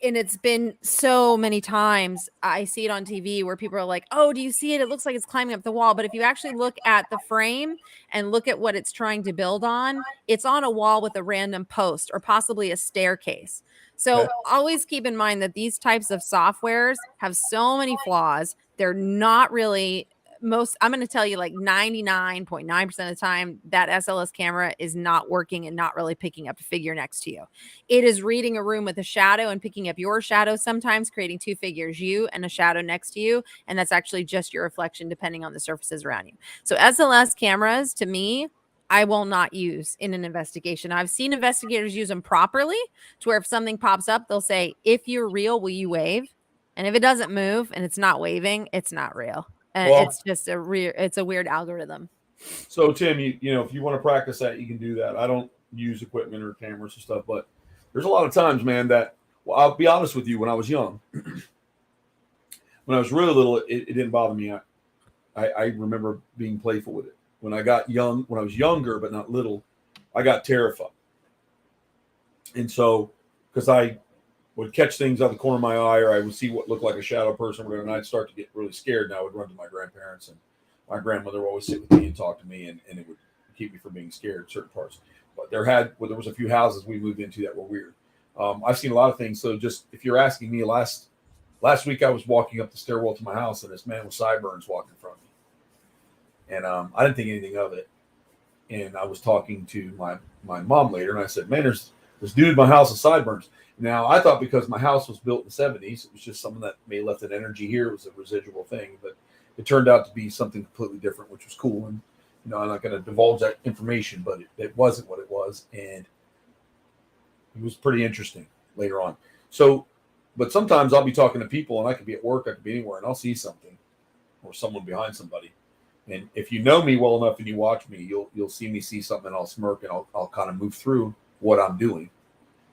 and it's been so many times I see it on TV where people are like, oh, do you see it? It looks like it's climbing up the wall. But if you actually look at the frame and look at what it's trying to build on, it's on a wall with a random post or possibly a staircase. So always keep in mind that these types of softwares have so many flaws. They're not really I'm going to tell you like 99.9% of the time that SLS camera is not working and not really picking up a figure next to you. It is reading a room with a shadow and picking up your shadow, sometimes creating two figures, you and a shadow next to you. And that's actually just your reflection depending on the surfaces around you. So SLS cameras, to me, I will not use in an investigation. I've seen investigators use them properly to where if something pops up, they'll say, if you're real, will you wave? And if it doesn't move and it's not waving, it's not real. And it's just it's a weird algorithm. So Tim, you know, if you want to practice that, you can do that. I don't use equipment or cameras and stuff, but there's a lot of times, man, that, well, I'll be honest with you, when I was young, when I was really little, it didn't bother me. I remember being playful with it. When I was younger, but not little, I got terrified. And so, because I would catch things out of the corner of my eye, or I would see what looked like a shadow person, and I'd start to get really scared, and I would run to my grandparents, and my grandmother would always sit with me and talk to me, and it would keep me from being scared certain parts. But there was a few houses we moved into that were weird. I've seen a lot of things. So just if you're asking me, last week I was walking up the stairwell to my house, and this man with sideburns walked in front of me. And I didn't think anything of it. And I was talking to my mom later, and I said, man, there's this dude in my house with sideburns. Now, I thought because my house was built in the 70s, it was just someone that may have left an energy here. It was a residual thing. But it turned out to be something completely different, which was cool. And, I'm not going to divulge that information, but it wasn't what it was. And it was pretty interesting later on. So, but sometimes I'll be talking to people, and I could be at work, I could be anywhere, and I'll see something or someone behind somebody. And if you know me well enough and you watch me, you'll see me see something, and I'll smirk, and I'll kind of move through what I'm doing,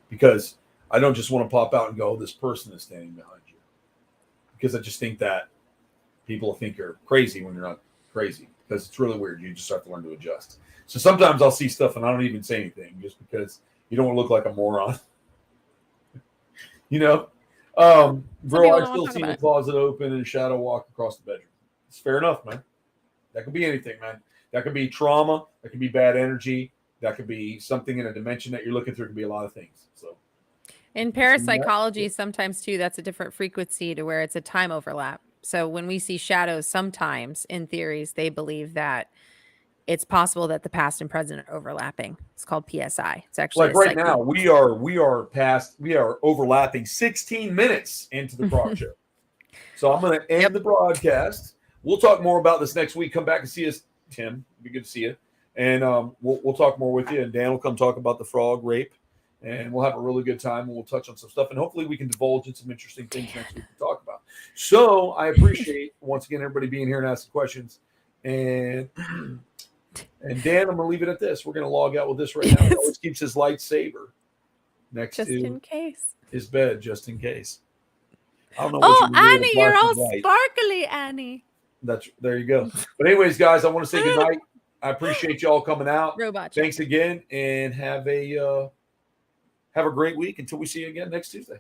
because I don't just want to pop out and go, this person is standing behind you, because I just think that people think you're crazy when you're not crazy, because it's really weird. You just have to learn to adjust. So sometimes I'll see stuff and I don't even say anything, just because you don't want to look like a moron. Bro, I still see the closet open and a shadow walk across the bedroom. It's fair enough, man. That could be anything, man. That could be trauma. That could be bad energy. That could be something in a dimension that you're looking through. It could be a lot of things. So, in parapsychology, sometimes too, that's a different frequency to where it's a time overlap. So when we see shadows, sometimes in theories, they believe that it's possible that the past and present are overlapping. It's called PSI. It's actually like right now, we are overlapping 16 minutes into the Frog Show. So I'm going to end the broadcast. We'll talk more about this next week. Come back and see us, Tim. It'd be good to see you. And we'll talk more with you. And Dan will come talk about the frog rape. And we'll have a really good time. And we'll touch on some stuff. And hopefully we can divulge in some interesting things next week to talk about. So I appreciate, once again, everybody being here and asking questions. And Dan, I'm going to leave it at this. We're going to log out with this right now. He always keeps his lightsaber next just to in case his bed, just in case. I don't know. Oh, Annie, you're all sparkly, Annie. There you go. But anyways, guys, I want to say good night. I appreciate you all coming out. Robot. Thanks again, and have a great week until we see you again next Tuesday.